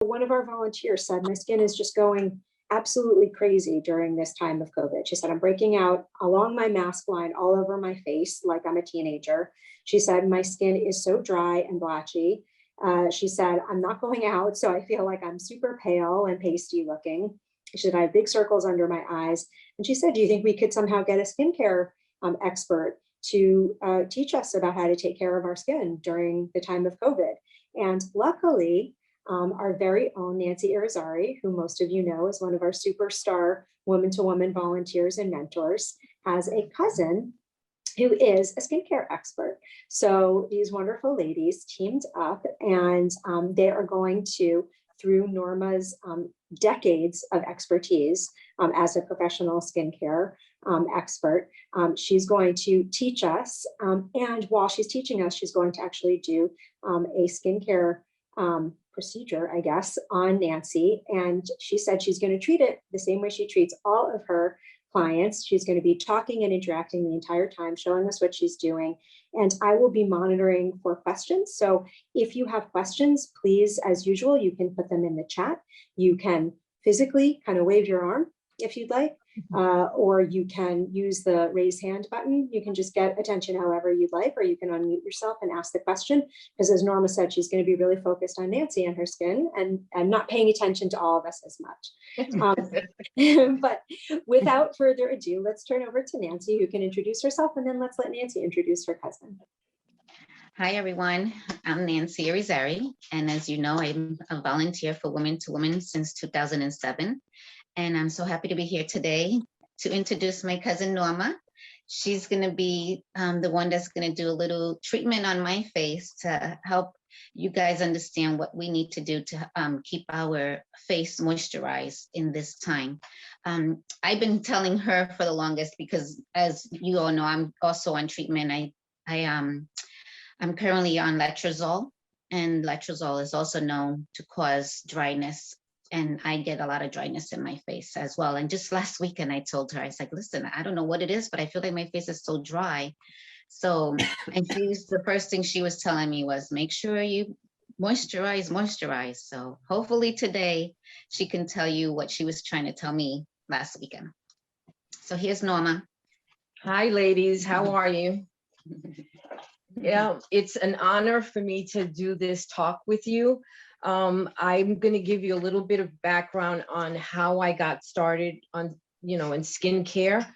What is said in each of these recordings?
One of our volunteers said, my skin is just going absolutely crazy during this time of COVID. She said, I'm breaking out along my mask line all over my face like I'm a teenager. She said, my skin is so dry and blotchy. She said, I'm not going out, so I feel like I'm super pale and pasty looking. She said, I have big circles under my eyes. And she said, do you think we could somehow get a skincare expert to teach us about how to take care of our skin during the time of COVID? And luckily, our very own Nancy Irizarry, who most of you know is one of our superstar woman-to-woman volunteers and mentors, has a cousin who is a skincare expert. So these wonderful ladies teamed up, and they are going to, through Norma's decades of expertise as a professional skincare expert, she's going to teach us. And while she's teaching us, she's going to actually do a skincare procedure, I guess, on Nancy. And she said she's going to treat it the same way she treats all of her clients. She's going to be talking and interacting the entire time, showing us what she's doing. And I will be monitoring for questions. So if you have questions, please, as usual, you can put them in the chat. You can physically kind of wave your arm if you'd like, or you can use the raise hand button. You can just get attention however you'd like, or you can unmute yourself and ask the question. Because as Norma said, she's going to be really focused on Nancy and her skin and not paying attention to all of us as much. But without further ado, let's turn over to Nancy, who can introduce herself, and then let's let Nancy introduce her cousin. Hi, everyone. I'm Nancy Irizarry, and as you know, I'm a volunteer for Women to Women since 2007. And I'm so happy to be here today to introduce my cousin Norma. She's going to be the one that's going to do a little treatment on my face to help you guys understand what we need to do to keep our face moisturized in this time. I've been telling her for the longest because, as you all know, I'm also on treatment. I'm currently on letrozole, and letrozole is also known to cause dryness. And I get a lot of dryness in my face as well. And just last weekend, I told her, I was like, listen, I don't know what it is, but I feel like my face is so dry. So, and the first thing she was telling me was, make sure you moisturize. So hopefully today she can tell you what she was trying to tell me last weekend. So here's Norma. Hi, ladies. How are you? Yeah, it's an honor for me to do this talk with you. I'm going to give you a little bit of background on how I got started on, in skincare,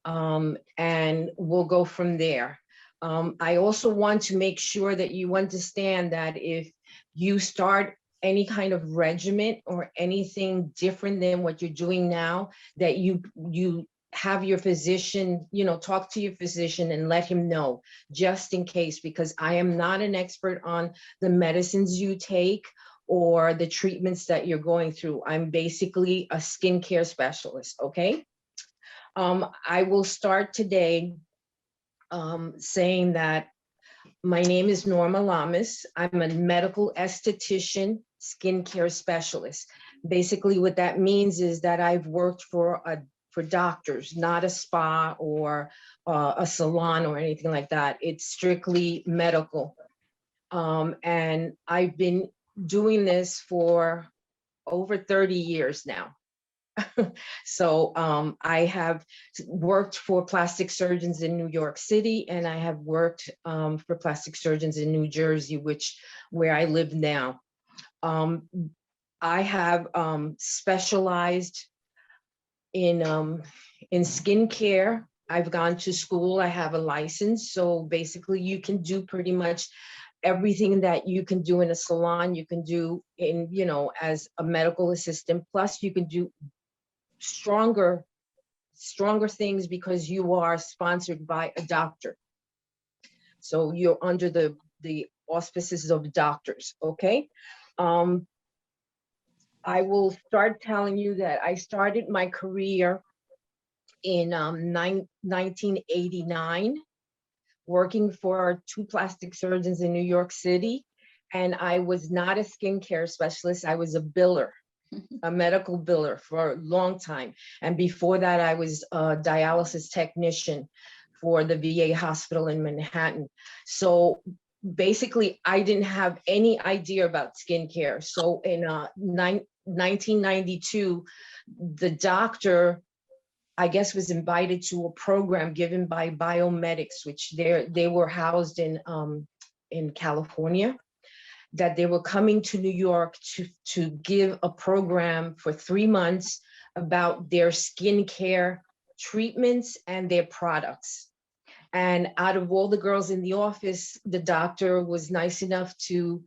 and we'll go from there. I also want to make sure that you understand that if you start any kind of regimen or anything different than what you're doing now, that you have your physician, talk to your physician and let him know, just in case, because I am not an expert on the medicines you take or the treatments that you're going through. I'm basically a skincare specialist, okay? I will start today saying that my name is Norma Llamas. I'm a medical esthetician, skincare specialist. Basically what that means is that I've worked for doctors, not a spa or a salon or anything like that. It's strictly medical. And I've been doing this for over 30 years now. So I have worked for plastic surgeons in New York City, and I have worked for plastic surgeons in New Jersey, where I live now. I have specialized in skincare. I've gone to school. I have a license. So basically you can do pretty much everything that you can do in a salon, you can do in, as a medical assistant. Plus you can do stronger things because you are sponsored by a doctor. So you're under the auspices of doctors, okay? I will start telling you that I started my career in 1989, working for two plastic surgeons in New York City. And I was not a skincare specialist. I was a biller, a medical biller for a long time. And before that, I was a dialysis technician for the VA hospital in Manhattan. So basically, I didn't have any idea about skincare. So in 1992, the doctor, I guess, was invited to a program given by biomedics, which they were housed in California, that they were coming to New York to give a program for 3 months about their skincare treatments and their products. And out of all the girls in the office, the doctor was nice enough to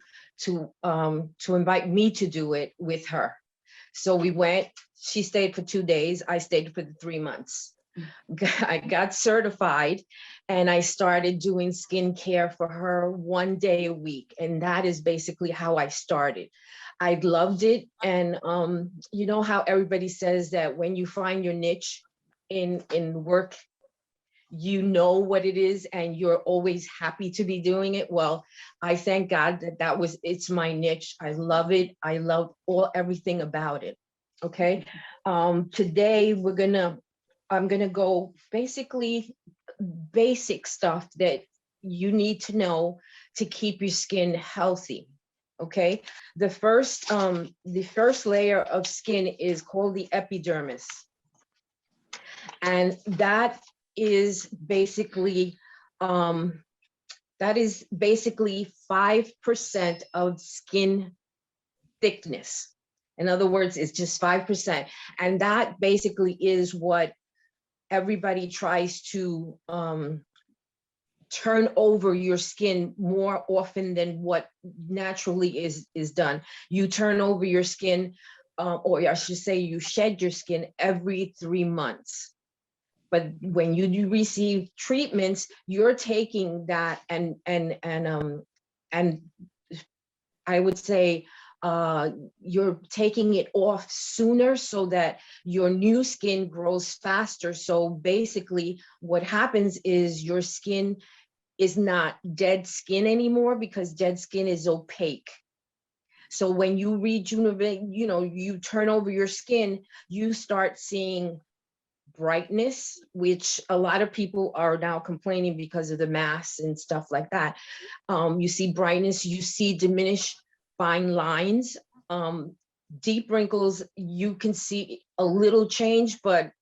invite me to do it with her. So we went. She stayed for 2 days. I stayed for the 3 months. I got certified, and I started doing skincare for her 1 day a week. And that is basically how I started. I loved it. And you know how everybody says that when you find your niche in work, you know what it is and you're always happy to be doing it. Well, I thank God that it's my niche. I love it. I love everything about it. Okay. Today I'm gonna go basically basic stuff that you need to know to keep your skin healthy. Okay. The first layer of skin is called the epidermis. And that is basically 5% of skin thickness. In other words, it's just 5%. And that basically is what everybody tries to turn over your skin more often than what naturally is done. You turn over your skin, or I should say you shed your skin every 3 months. But when you do receive treatments, you're taking that and I would say you're taking it off sooner so that your new skin grows faster. So basically what happens is your skin is not dead skin anymore, because dead skin is opaque. So when you rejuvenate, you turn over your skin, you start seeing brightness, which a lot of people are now complaining because of the masks and stuff like that. You see brightness, you see diminished fine lines, deep wrinkles. You can see a little change, but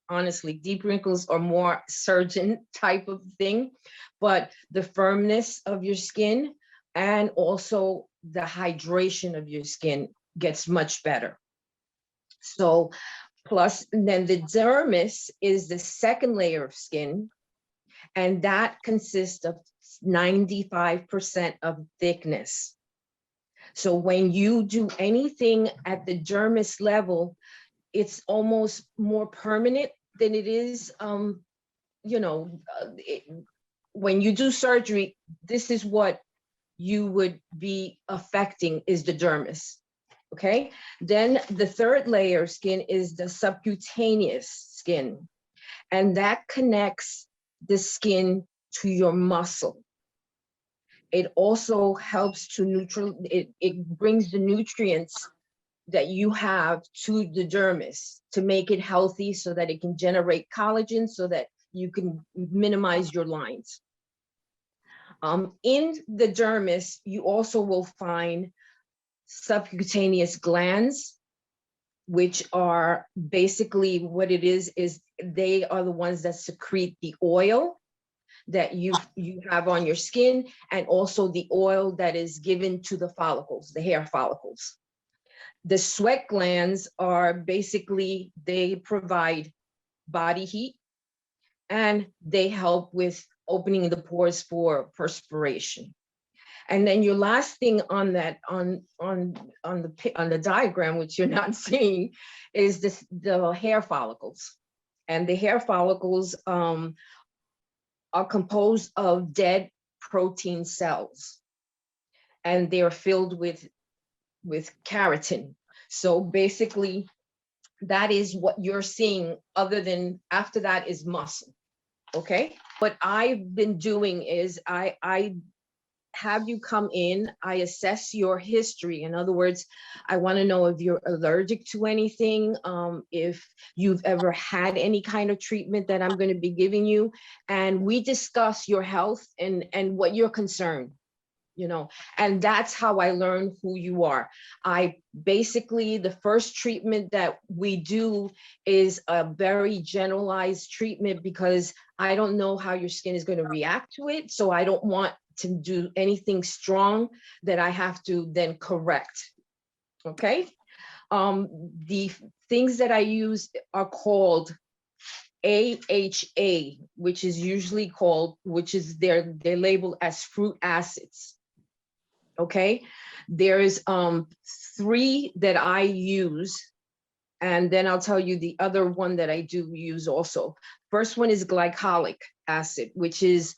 honestly, deep wrinkles are more surgeon type of thing. But the firmness of your skin and also the hydration of your skin gets much better. So plus, and then the dermis is the second layer of skin, and that consists of 95% of thickness. So when you do anything at the dermis level, it's almost more permanent than it is, when you do surgery, this is what you would be affecting, is the dermis. Okay, then the third layer of skin is the subcutaneous skin, and that connects the skin to your muscle. It also helps to it brings the nutrients that you have to the dermis to make it healthy, so that it can generate collagen, so that you can minimize your lines. In the dermis, you also will find subcutaneous glands, which are basically what it is they are the ones that secrete the oil that you have on your skin, and also the oil that is given to the follicles, the hair follicles. The sweat glands are basically, they provide body heat, and they help with opening the pores for perspiration. And then your last thing on that, on the diagram, which you're not seeing, is the hair follicles. And the hair follicles are composed of dead protein cells, and they are filled with keratin. So basically, that is what you're seeing. After that is muscle. Okay. What I've been doing is I have you come in, I assess your history. In other words, I want to know if you're allergic to anything, if you've ever had any kind of treatment that I'm going to be giving you, and we discuss your health and what you're concerned. and that's how I learn who you are. I basically, the first treatment that we do is a very generalized treatment because I don't know how your skin is going to react to it. So I don't want to do anything strong that I have to then correct. Okay. The things that I use are called AHA, which is usually called, they're labeled as fruit acids. Okay, there's 3 that I use, and then I'll tell you the other one that I do use also. First one is glycolic acid, which is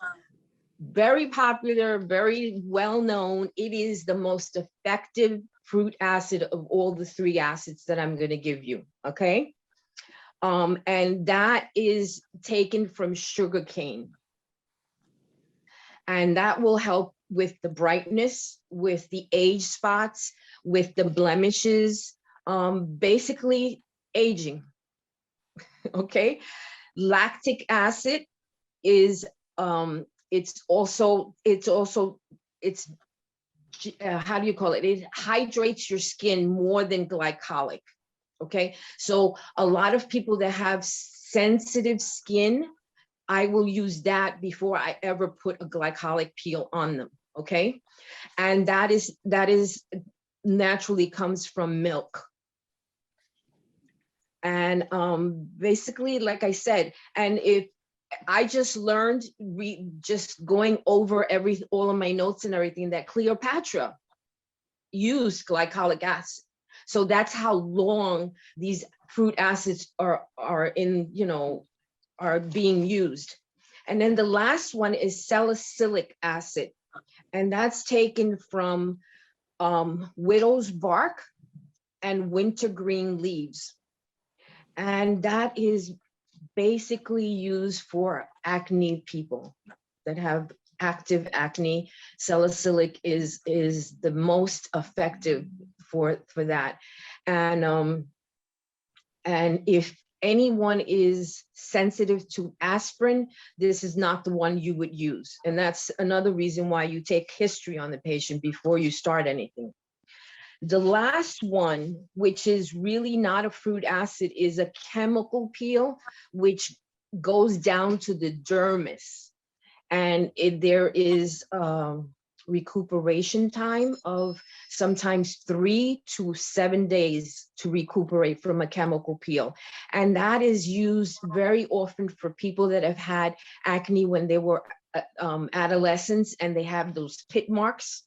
very popular, very well known. It is the most effective fruit acid of all the 3 acids that I'm going to give you. Okay. And that is taken from sugarcane. And that will help with the brightness, with the age spots, with the blemishes, basically aging. Okay. Lactic acid is, it's how do you call it? It hydrates your skin more than glycolic. Okay, so a lot of people that have sensitive skin, I will use that before I ever put a glycolic peel on them. Okay, and that is naturally comes from milk. And basically, like I said, and if I just learned, just going over all of my notes and everything, that Cleopatra used glycolic acid. So that's how long these fruit acids are being used. And then the last one is salicylic acid. And that's taken from widow's bark and wintergreen leaves. And that is basically used for acne people that have active acne. Salicylic is the most effective for that. And if anyone is sensitive to aspirin, this is not the one you would use. And that's another reason why you take history on the patient before you start anything. The last one, which is really not a fruit acid, is a chemical peel, which goes down to the dermis. And there is recuperation time of sometimes 3 to 7 days to recuperate from a chemical peel. And that is used very often for people that have had acne when they were adolescents and they have those pit marks.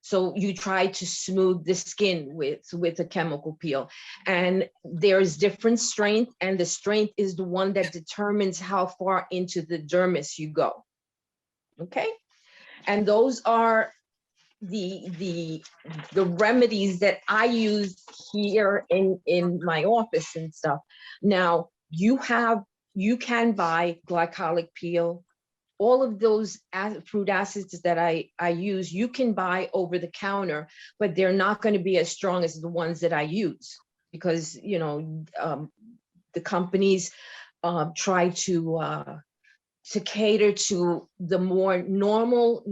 So you try to smooth the skin with a chemical peel. And there's different strength, and the strength is the one that determines how far into the dermis you go. Okay? And those are the remedies that I use here in my office and stuff. Now, you can buy glycolic peel. All of those fruit acids that I use, you can buy over the counter, but they're not going to be as strong as the ones that I use because, the companies try to cater to the more normal,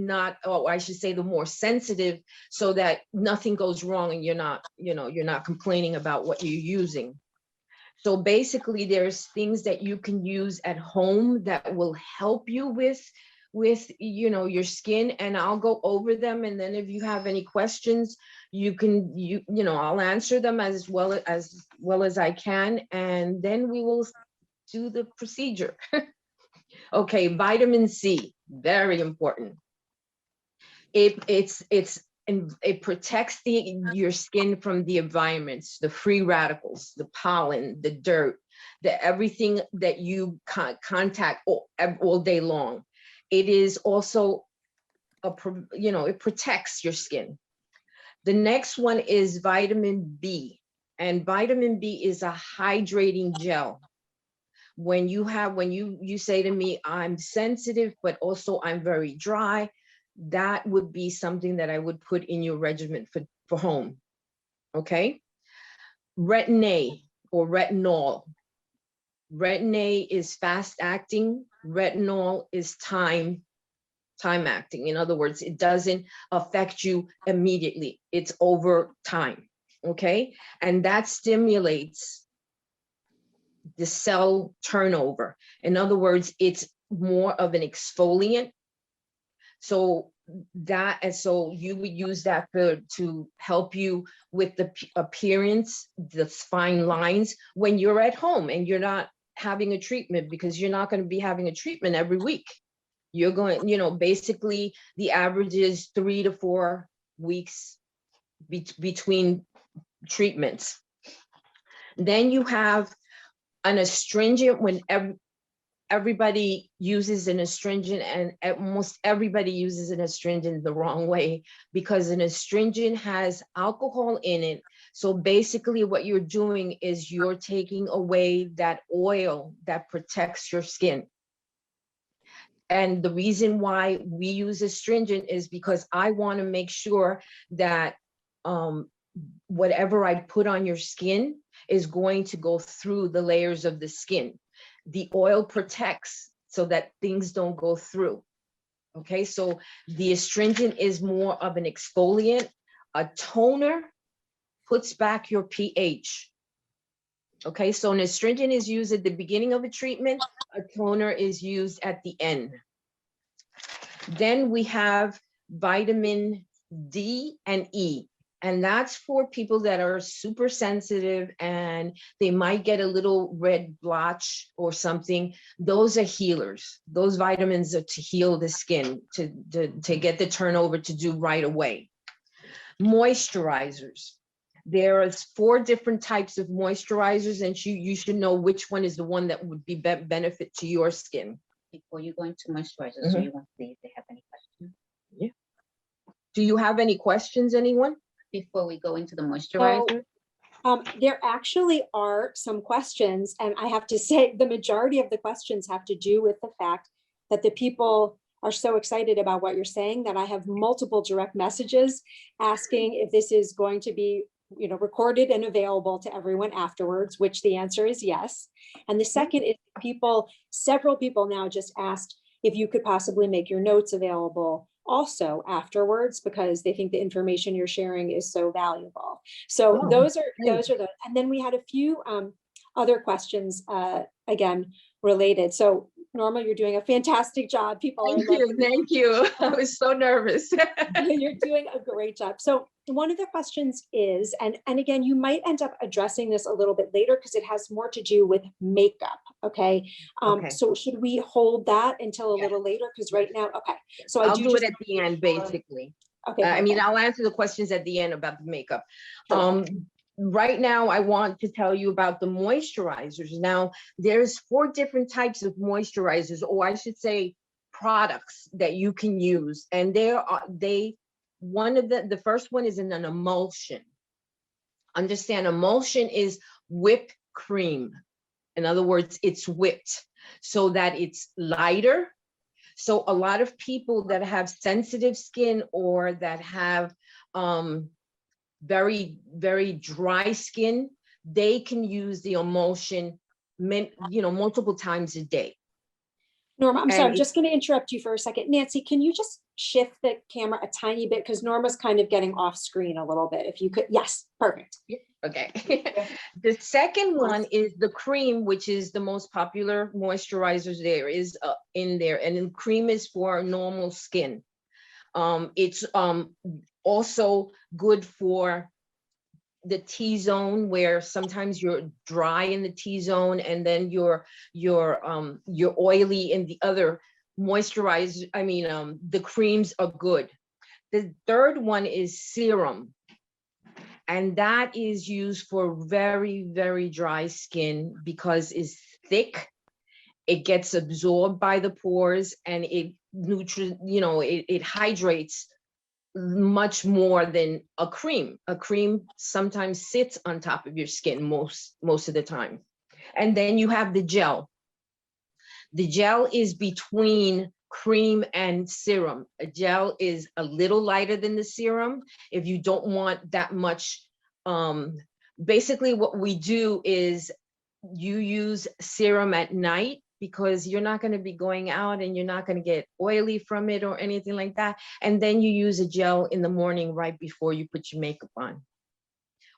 I should say the more sensitive, so that nothing goes wrong and you're not complaining about what you're using. So basically there's things that you can use at home that will help you with your skin, and I'll go over them. And then if you have any questions, I'll answer them as well as I can. And then we will do the procedure. Okay, vitamin C, very important. It protects your skin from the environments, the free radicals, the pollen, the dirt, everything that you contact all day long. It is also it protects your skin. The next one is vitamin B, and vitamin B is a hydrating gel. When you say to me, I'm sensitive, but also I'm very dry, that would be something that I would put in your regimen for home. Okay. Retin-A or retinol. Retin-A is fast acting. Retinol is time time acting. In other words, it doesn't affect you immediately. It's over time, okay? And that stimulates the cell turnover. In other words, it's more of an exfoliant. So you would use that to help you with the appearance, the fine lines when you're at home and you're not having a treatment, because you're not going to be having a treatment every week. You're going, basically the average is 3 to 4 weeks between treatments. Then you have an astringent. When everybody uses an astringent, and almost everybody uses an astringent the wrong way, because an astringent has alcohol in it. So basically what you're doing is you're taking away that oil that protects your skin. And the reason why we use astringent is because I want to make sure that whatever I put on your skin is going to go through the layers of the skin. The oil protects so that things don't go through. Okay, so the astringent is more of an exfoliant. A toner puts back your pH. Okay, so an astringent is used at the beginning of a treatment. A toner is used at the end. Then we have vitamin D and E. And that's for people that are super sensitive and they might get a little red blotch or something. Those are healers. Those vitamins are to heal the skin, to get the turnover to do right away. Moisturizers. There are 4 different types of moisturizers, and you should know which one is the one that would be benefit to your skin. Before you go into moisturizers, do you want to see if they have any questions? Yeah. Do you have any questions, anyone? Before we go into the moisturizer? There actually are some questions, and I have to say the majority of the questions have to do with the fact that the people are so excited about what you're saying that I have multiple direct messages asking if this is going to be recorded and available to everyone afterwards, which the answer is yes. And the second is several people now just asked if you could possibly make your notes available also afterwards, because they think the information you're sharing is so valuable. So those are the, and then we had a few other questions again related. So Norma, you're doing a fantastic job. People Thank you. I was so nervous. You're doing a great job. So one of the questions is, and again, you might end up addressing this a little bit later because it has more to do with makeup. Okay. So should we hold that until a little later? Because right now, okay. So I'll do it at the end, basically. Okay. I mean, I'll answer the questions at the end about the makeup. Right now, I want to tell you about the moisturizers. Now, there's 4 different types of moisturizers, or I should say products that you can use. And the first one is an emulsion. Understand, emulsion is whipped cream. In other words, it's whipped so that it's lighter. So a lot of people that have sensitive skin or that have very, very dry skin, they can use the emulsion, multiple times a day. Norma, I'm sorry, I'm just going to interrupt you for a second. Nancy, can you just shift the camera a tiny bit? Because Norma's kind of getting off screen a little bit. If you could, yes, perfect. Okay. The second one is the cream, which is the most popular moisturizers there is in there. And then cream is for normal skin. It's also good for the T-zone, where sometimes you're dry in the T-zone and then you're oily in the other moisturizer. I mean, the creams are good. The third one is serum. And that is used for very, very dry skin because it's thick. It gets absorbed by the pores and it hydrates much more than a cream. A cream sometimes sits on top of your skin most of the time. And then you have the gel. The gel is between cream and serum. A gel is a little lighter than the serum. If you don't want that much, basically what we do is you use serum at night because you're not going to be going out and you're not going to get oily from it or anything like that. And then you use a gel in the morning right before you put your makeup on.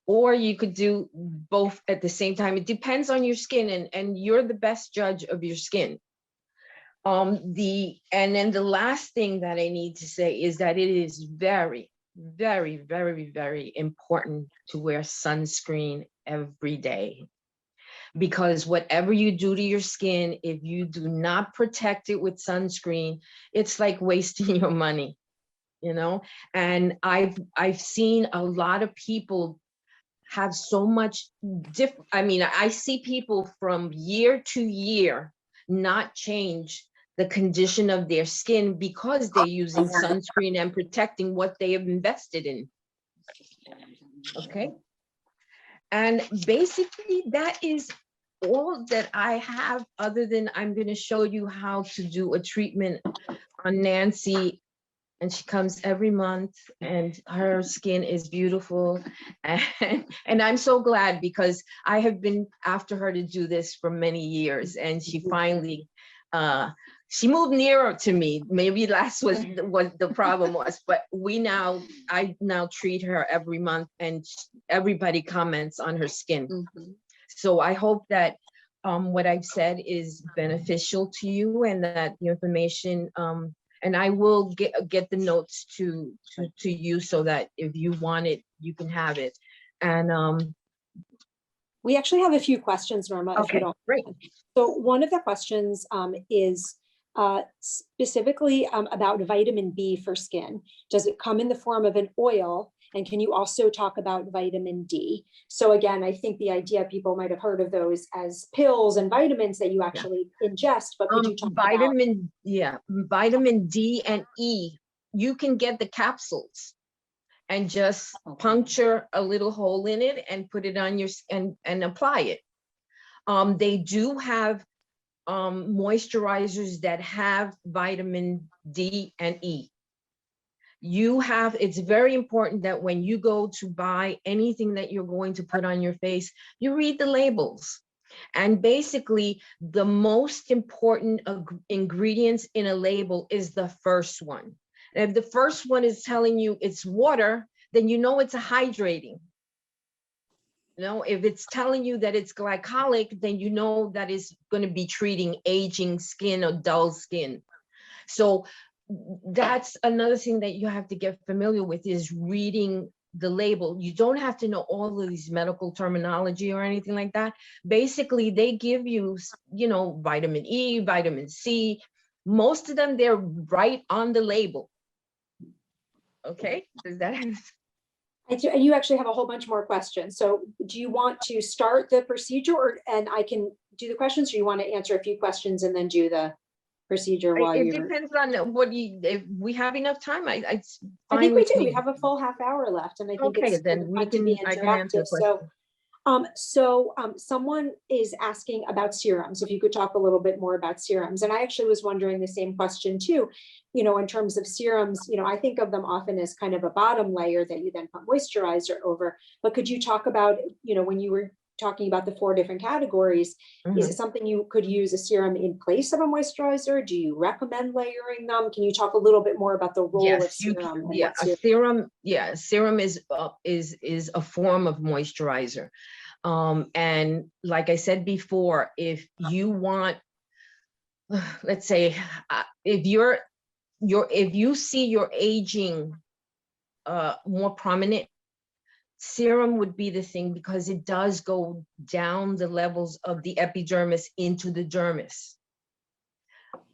Or you could do both at the same time. It depends on your skin, and you're the best judge of your skin. And then the last thing that I need to say is that it is very, very, very, very important to wear sunscreen every day. Because whatever you do to your skin, if you do not protect it with sunscreen, it's like wasting your money, you know? And I've seen a lot of people have so much I see people from year to year not change the condition of their skin because they're using sunscreen and protecting what they have invested in. Okay. And basically that is all that I have, other than I'm going to show you how to do a treatment on Nancy. And she comes every month and her skin is beautiful. And I'm so glad, because I have been after her to do this for many years. And she finally, she moved nearer to me. Maybe that's what the problem was, but I now treat her every month, and everybody comments on her skin. Mm-hmm. So I hope that what I've said is beneficial to you, and that the information, and I will get the notes to you, so that if you want it, you can have it. And we actually have a few questions, Norma. Okay, if you don't. Great. So one of the questions is specifically about vitamin B for skin. Does it come in the form of an oil? And can you also talk about vitamin D? So again, I think the idea, people might have heard of those as pills and vitamins that you actually ingest, but could you talk about? Vitamin D and E, you can get the capsules and just puncture a little hole in it and put it on your skin and apply it. They do have moisturizers that have vitamin D and E. It's very important that when you go to buy anything that you're going to put on your face, you read the labels. And basically, the most important ingredients in a label is the first one. And if the first one is telling you it's water, then you know it's a hydrating. You know, if it's telling you that it's glycolic, then you know that it's going to be treating aging skin or dull skin. So that's another thing that you have to get familiar with, is reading the label. You don't have to know all of these medical terminology or anything like that. Basically, they give you, vitamin E, vitamin C. Most of them, they're right on the label. Okay, does that answer? And you actually have a whole bunch more questions. So do you want to start the procedure, and I can do the questions, or you want to answer a few questions and then do the procedure while it depends on if we have enough time. I think we do. We have a full half hour left, and I think okay, it's then fun to be interactive. Someone is asking about serums. If you could talk a little bit more about serums. And I actually was wondering the same question too, in terms of serums, I think of them often as kind of a bottom layer that you then put moisturizer over. But could you talk about, when you were talking about the 4 different categories, is it something you could use a serum in place of a moisturizer? Do you recommend layering them? Can you talk a little bit more about the role of serum? Serum is a form of moisturizer. And like I said before, if you want, let's say, if you see your aging more prominent, serum would be the thing, because it does go down the levels of the epidermis into the dermis.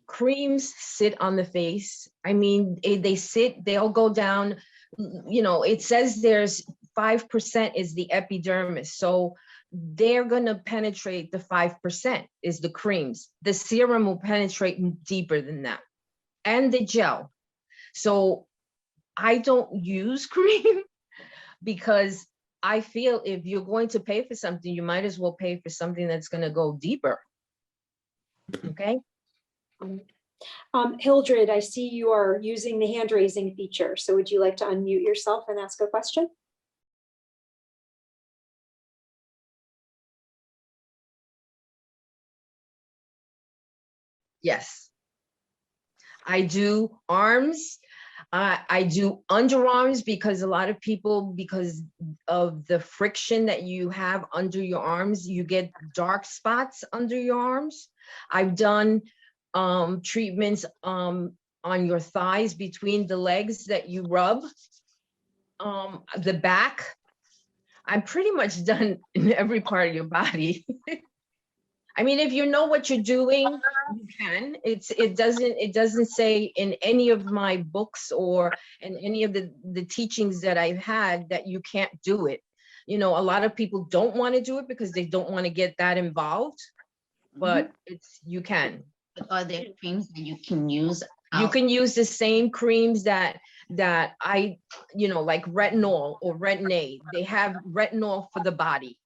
Creams sit on the face. I mean, they'll go down, it says there's 5% is the epidermis. So they're going to penetrate the 5% is the creams. The serum will penetrate deeper than that, and the gel. So I don't use cream, because I feel if you're going to pay for something, you might as well pay for something that's going to go deeper. Okay. Hildred, I see you are using the hand raising feature. So would you like to unmute yourself and ask a question? Yes. I do arms. I do underarms because a lot of people, because of the friction that you have under your arms, you get dark spots under your arms. I've done treatments on your thighs between the legs that you rub, the back. I'm pretty much done in every part of your body. I mean, if you know what you're doing, you can. It doesn't say in any of my books or in any of the teachings that I've had that you can't do it. You know, a lot of people don't want to do it because they don't want to get that involved, but you can. Are there creams that you can use? You can use the same creams that I, you know, like retinol or retin-A. They have retinol for the body.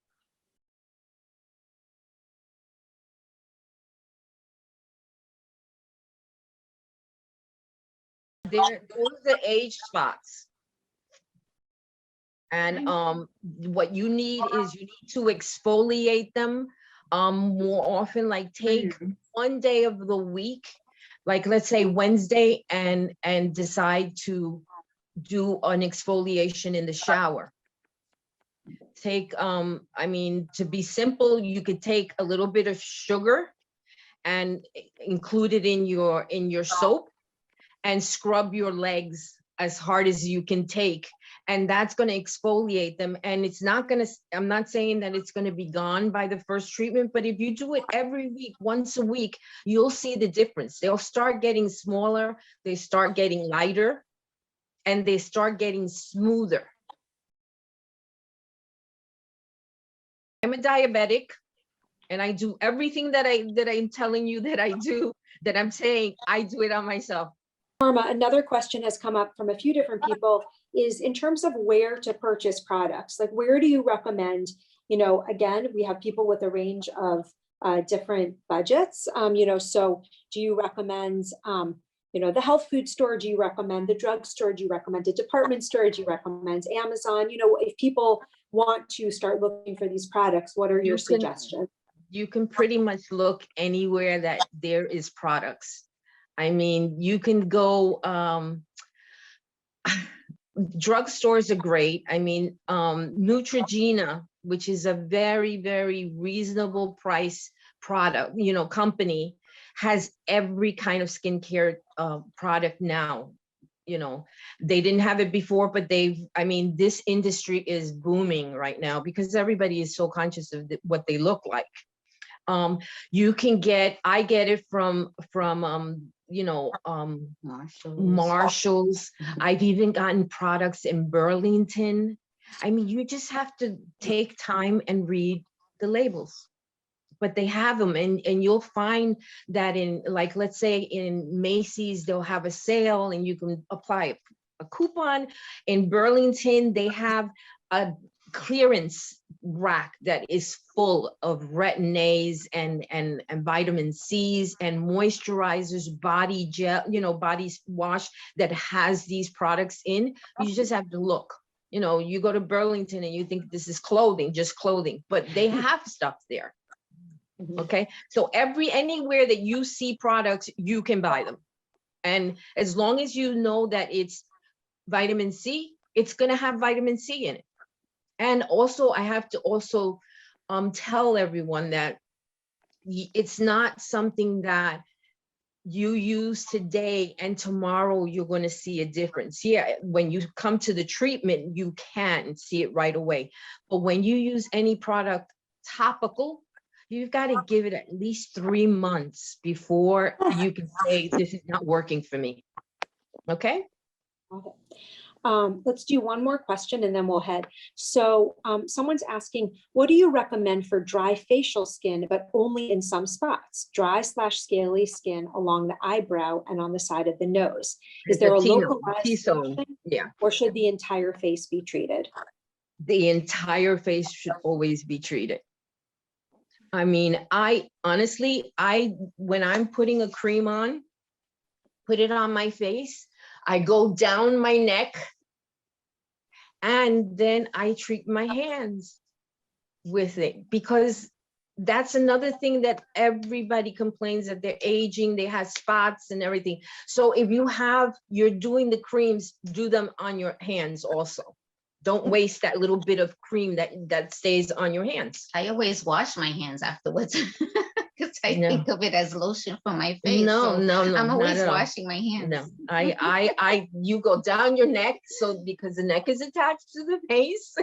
Those are the age spots. And what you need is you need to exfoliate them more often, like take one day of the week, like let's say Wednesday, and decide to do an exfoliation in the shower. Take, I mean, to be simple, you could take a little bit of sugar and include it in your soap and scrub your legs as hard as you can take. And that's going to exfoliate them. And it's not going to, I'm not saying that it's going to be gone by the first treatment, but if you do it every week, once a week, you'll see the difference. They'll start getting smaller, they start getting lighter, and they start getting smoother. I'm a diabetic, and I do everything that I'm telling you that I do, that I'm saying I do it on myself. Norma, another question has come up from a few different people is in terms of where to purchase products, like where do you recommend, you know, again, we have people with a range of different budgets, you know, so do you recommend, you know, the health food store, do you recommend the drugstore, do you recommend a department store, do you recommend Amazon? You know, if people want to start looking for these products, what are your suggestions? You can pretty much look anywhere that there is products. I mean, you can go, drugstores are great. I mean, Neutrogena, which is a very, very reasonable price product, you know, company, has every kind of skincare product now. You know, they didn't have it before, but I mean, this industry is booming right now because everybody is so conscious of what they look like. You can I get it from you know, Marshalls. I've even gotten products in Burlington. I mean, you just have to take time and read the labels, but they have them, and you'll find that in, like, let's say in Macy's, they'll have a sale and you can apply a coupon. In Burlington, they have a clearance rack that is full of retin-A's and vitamin C's and moisturizers, body gel, you know, body wash that has these products in. You just have to look. You know, you go to Burlington and you think this is clothing, just clothing, but they have stuff there. Okay, so anywhere that you see products, you can buy them. And as long as you know that it's vitamin C, it's going to have vitamin C in it. And also, I have to also tell everyone that it's not something that you use today and tomorrow you're going to see a difference. Yeah, when you come to the treatment, you can see it right away. But when you use any product topical, you've got to give it at least 3 months before you can say, this is not working for me. Okay? Let's do one more question and then we'll head. So someone's asking, what do you recommend for dry facial skin, but only in some spots, dry/scaly skin along the eyebrow and on the side of the nose? Is there a localized solution, yeah, or should the entire face be treated? The entire face should always be treated. I mean, honestly, when I'm putting a cream on, put it on my face, I go down my neck, and then I treat my hands with it, because that's another thing that everybody complains, that they're aging, they have spots and everything. So if you're doing the creams, do them on your hands also. Don't waste that little bit of cream that stays on your hands. I always wash my hands afterwards because I No. think of it as lotion for my face. No, so no, I'm not always at all. washing my hands. No, you go down your neck, so because the neck is attached to the face,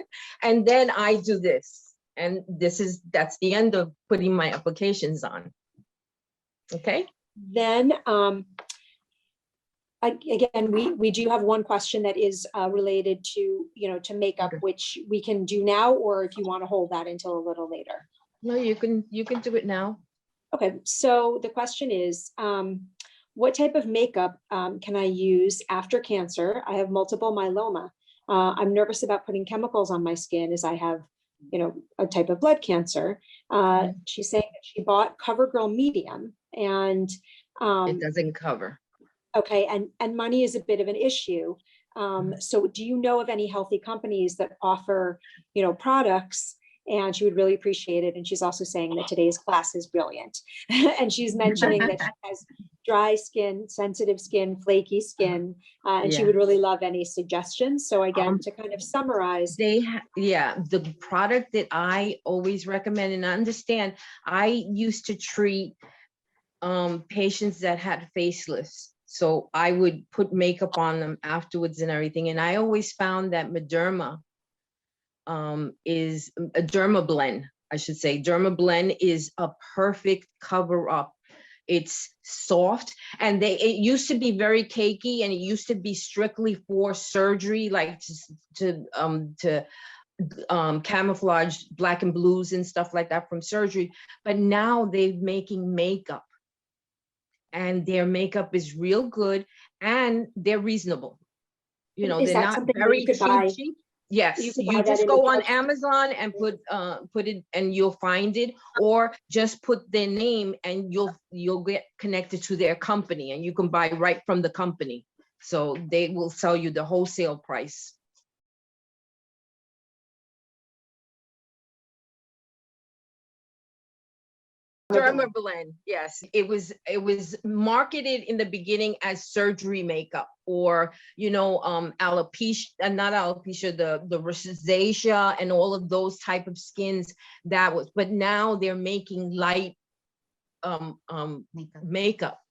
and then I do this, and that's the end of putting my applications on. Okay. Then, again, we do have one question that is related to, to makeup, which we can do now, or if you want to hold that until a little later. No, you can do it now. Okay, so the question is, what type of makeup can I use after cancer? I have multiple myeloma. I'm nervous about putting chemicals on my skin as I have, a type of blood cancer. She's saying that she bought CoverGirl Medium, and It doesn't cover. okay, and money is a bit of an issue. So do you know of any healthy companies that offer, products? And she would really appreciate it. And she's also saying that today's class is brilliant. And she's mentioning that she has dry skin, sensitive skin, flaky skin, and she would really love any suggestions. So again, to kind of summarize. The product that I always recommend, and understand, I used to treat patients that had facelifts. So I would put makeup on them afterwards and everything. And I always found that Mederma is a Dermablend, I should say. Dermablend is a perfect cover up. It's soft, and it used to be very cakey, and it used to be strictly for surgery, like to camouflage black and blues and stuff like that from surgery. But now they're making makeup, and their makeup is real good, and they're reasonable. They're not very cheap. Yes, you just go on Amazon and put it, and you'll find it, or just put their name and you'll get connected to their company, and you can buy right from the company. So they will sell you the wholesale price. Dermablend, yes. It was marketed in the beginning as surgery makeup, or alopecia, not alopecia, the rosacea and all of those type of skins. But now they're making light makeup.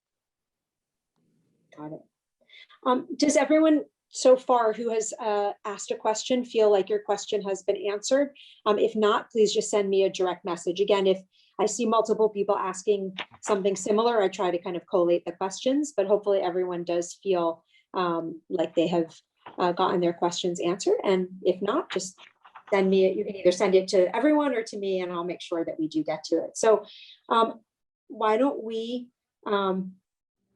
Got it. Does everyone so far who has asked a question feel like your question has been answered? If not, please just send me a direct message. Again, if I see multiple people asking something similar, I try to kind of collate the questions, but hopefully everyone does feel like they have gotten their questions answered. And if not, just send me it. You can either send it to everyone or to me, and I'll make sure that we do get to it. So why don't we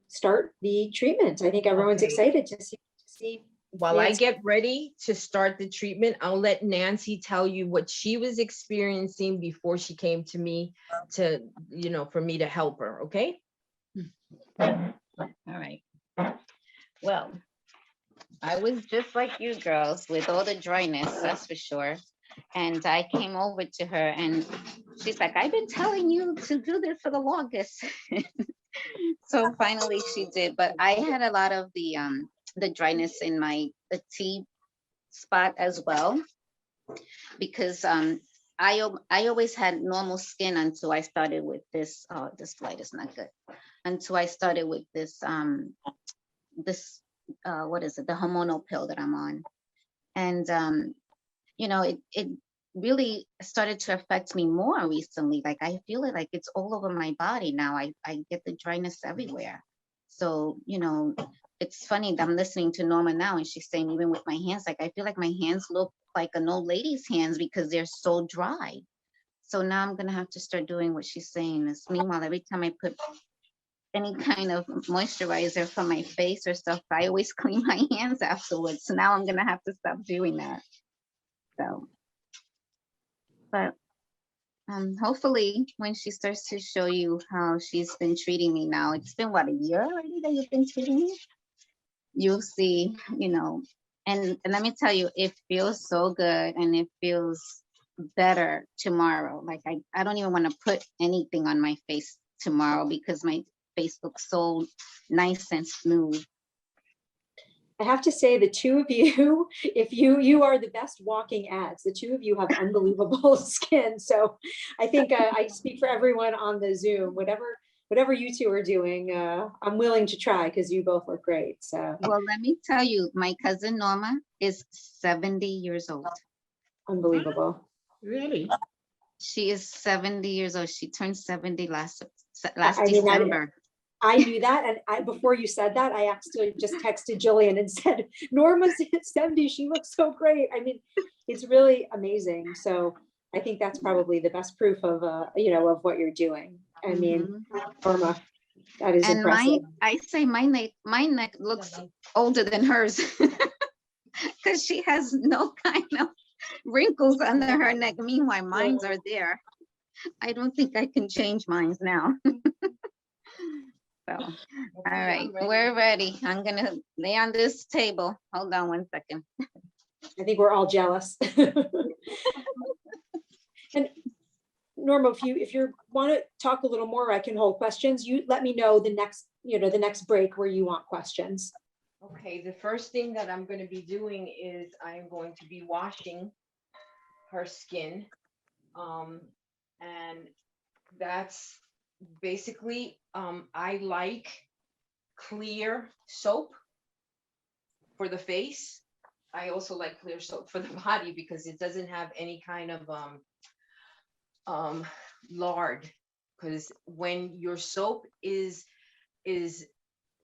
start the treatment? I think everyone's excited to see. While I get ready to start the treatment, I'll let Nancy tell you what she was experiencing before she came to me to, for me to help her. Okay. All right. Well, I was just like you girls with all the dryness, that's for sure. And I came over to her and she's like, I've been telling you to do this for the longest. So finally she did, but I had a lot of the dryness in the T spot as well, because I always had normal skin until I started with this. Oh, this light is not good. Until I started with this what is it? The hormonal pill that I'm on, and it really started to affect me more recently. Like I feel it, like it's all over my body now. I get the dryness everywhere. So it's funny that I'm listening to Norma now, and she's saying even with my hands, like I feel like my hands look like an old lady's hands because they're so dry. So now I'm gonna have to start doing what she's saying. Meanwhile, every time I put any kind of moisturizer for my face or stuff, I always clean my hands afterwards. So now I'm gonna have to stop doing that. So, but hopefully when she starts to show you how she's been treating me now, it's been what, a year already that you've been treating me? You'll see, and let me tell you, it feels so good, and it feels better tomorrow. Like I don't even want to put anything on my face tomorrow because my face looks so nice and smooth. I have to say, the two of you, if you are the best walking ads. The two of you have unbelievable skin. So I think I speak for everyone on the Zoom. Whatever you two are doing, I'm willing to try because you both look great. So Well, let me tell you, my cousin Norma is 70 years old. unbelievable. Really? She is 70 years old. She turned 70 last I mean, December. I knew that, and before you said that, I actually just texted Jillian and said, Norma's 70, she looks so great. I mean, it's really amazing. So I think that's probably the best proof of, of what you're doing. I mean, Norma, that is And impressive. I say my neck looks older than hers because she has no kind of wrinkles under her neck. Meanwhile, mine's are there. I don't think I can change mine now. So, all right, we're ready. I'm gonna lay on this table. Hold on one second. I think we're all jealous. And Norma, if you want to talk a little more, I can hold questions. You let me know the next break where you want questions. Okay, the first thing that I'm going to be doing is I'm going to be washing her skin. And that's basically, I like clear soap for the face. I also like clear soap for the body because it doesn't have any kind of lard. Because when your soap is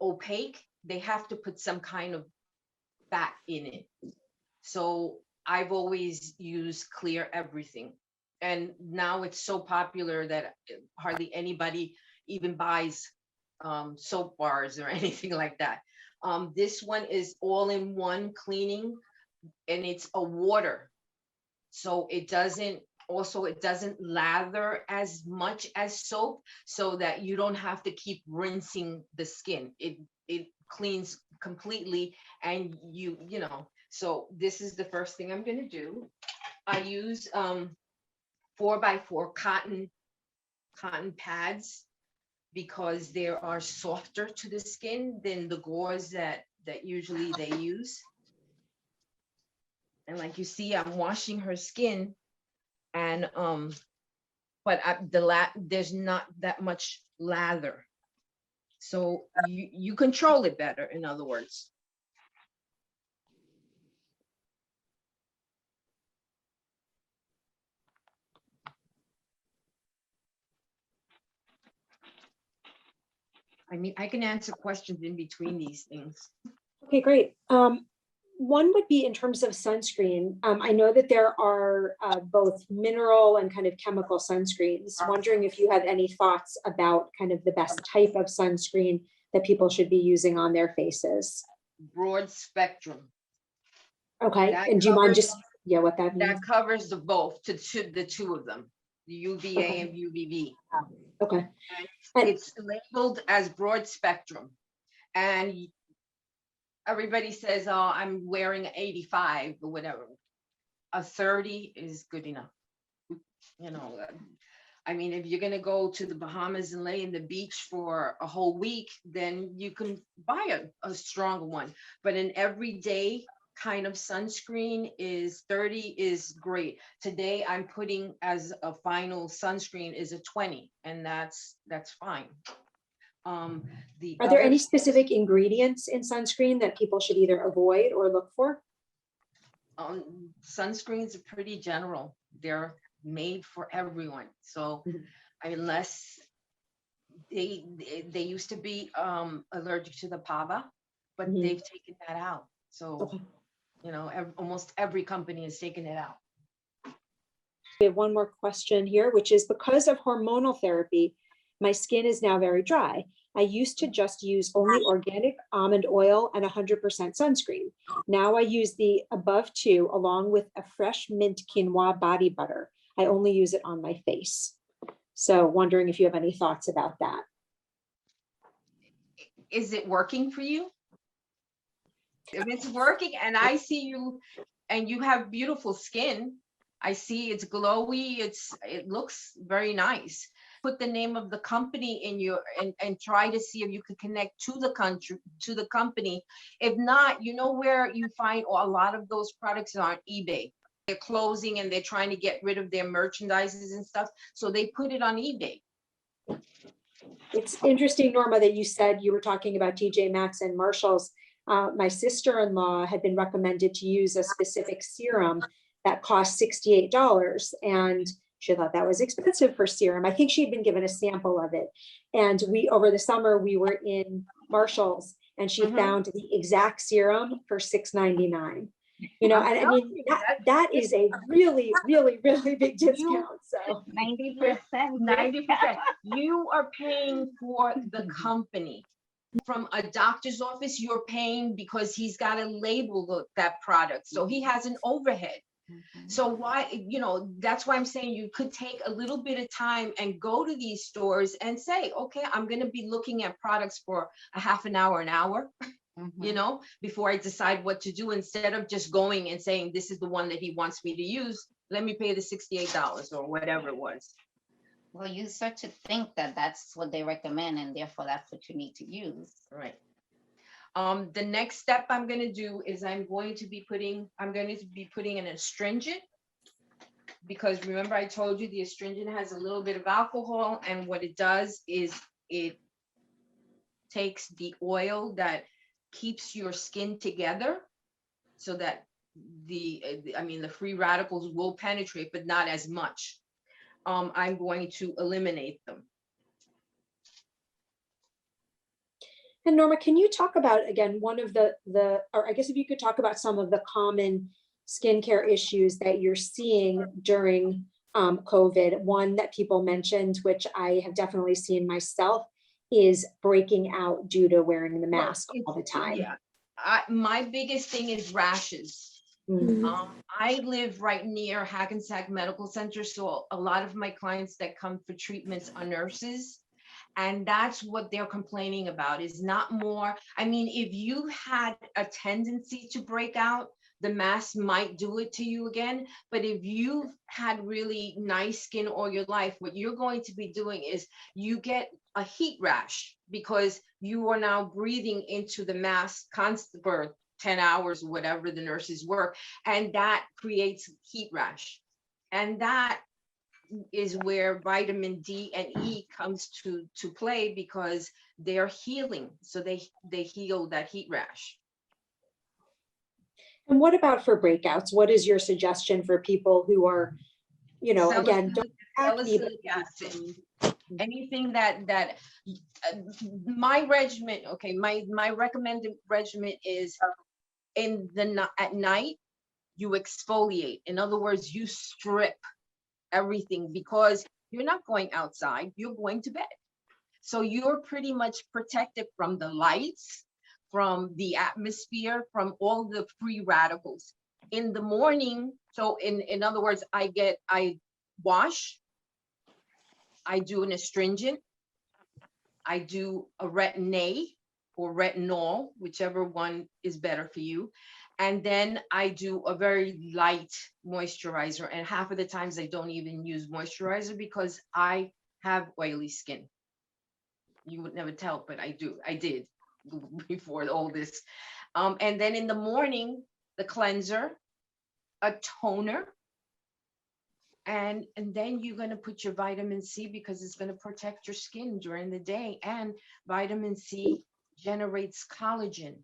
opaque, they have to put some kind of fat in it. So I've always used clear everything. And now it's so popular that hardly anybody even buys soap bars or anything like that. This one is all-in-one cleaning, and it's a water. So it doesn't lather as much as soap, so that you don't have to keep rinsing the skin. It cleans completely, and you know. So this is the first thing I'm going to do. I use 4x4 cotton pads because they are softer to the skin than the gauze that usually they use. And like you see, I'm washing her skin, and but there's not that much lather, so you control it better, in other words. I mean, I can answer questions in between these things. Okay, great. One would be in terms of sunscreen. I know that there are both mineral and kind of chemical sunscreens. Wondering if you have any thoughts about kind of the best type of sunscreen that people should be using on their faces. Broad spectrum. Okay, That and do you mind covers- just, what that means? That covers the both, the two of them, the UVA Okay. and UVB. Okay. And it's labeled as broad spectrum. And everybody says, oh, I'm wearing 85 or whatever. A 30 is good enough. You know, I mean, if you're going to go to the Bahamas and lay in the beach for a whole week, then you can buy a stronger one. But an everyday kind of sunscreen is 30 is great. Today I'm putting as a final sunscreen is a 20, and that's fine. Are there any specific ingredients in sunscreen that people should either avoid or look for? Sunscreens are pretty general. They're made for everyone. So unless they used to be allergic to the PABA, but they've taken that out. So you know, almost every company has taken it out. We have one more question here, which is, because of hormonal therapy, my skin is now very dry. I used to just use only organic almond oil and 100% sunscreen. Now I use the above two along with a fresh mint quinoa body butter. I only use it on my face. So wondering if you have any thoughts about that. Is it working for you? If it's working and I see you and you have beautiful skin, I see it's glowy. It looks very nice. Put the name of the company in your and try to see if you can connect to the country, to the company. If not, you know where you find a lot of those products are on eBay. They're closing and they're trying to get rid of their merchandises and stuff. So they put it on eBay. It's interesting, Norma, that you said you were talking about TJ Maxx and Marshalls. My sister-in-law had been recommended to use a specific serum that cost $68, and she thought that was expensive for serum. I think she'd been given a sample of it. And over the summer, we were in Marshalls and she found the exact serum for $6.99. You know, and I mean, that is a really, really, really big discount. So 90%. 90%. You are paying for the company. From a doctor's office, you're paying because he's got to label that product. So he has an overhead. So why, you know, that's why I'm saying you could take a little bit of time and go to these stores and say, okay, I'm going to be looking at products for a half an hour, you know, before I decide what to do, instead of just going and saying, this is the one that he wants me to use. Let me pay the $68 or whatever it was. Well, you start to think that that's what they recommend, and therefore that's what you need to use. Right. The next step I'm going to do is I'm going to be putting an astringent, because remember I told you the astringent has a little bit of alcohol, and what it does is it takes the oil that keeps your skin together so that the free radicals will penetrate, but not as much. I'm going to eliminate them. And Norma, can you talk about, again, one of or I guess if you could talk about some of the common skincare issues that you're seeing during COVID. One that people mentioned, which I have definitely seen myself, is breaking out due to wearing the mask all the time. Yeah, my biggest thing is rashes. I live right near Hackensack Medical Center, so a lot of my clients that come for treatments are nurses, and that's what they're complaining about, is not more. I mean, if you had a tendency to break out, the mask might do it to you again, but if you've had really nice skin all your life, what you're going to be doing is you get a heat rash because you are now breathing into the mask constant for 10 hours, whatever the nurses work, and that creates heat rash. And that is where vitamin D and E comes to play, because they're healing. So they heal that heat rash. And what about for breakouts? What is your suggestion for people who are, you know, again, don't acne, but anything that my regimen, okay, my recommended regimen is at night you exfoliate. In other words, you strip everything, because you're not going outside, you're going to bed. So you're pretty much protected from the lights, from the atmosphere, from all the free radicals. In the morning, so in other words, I wash, I do an astringent, I do a retin-A or retinol, whichever one is better for you. And then I do a very light moisturizer. And half of the times I don't even use moisturizer because I have oily skin. You would never tell, but I did before all this. And then in the morning, the cleanser, a toner, and then you're going to put your vitamin C, because it's going to protect your skin during the day. And vitamin C generates collagen.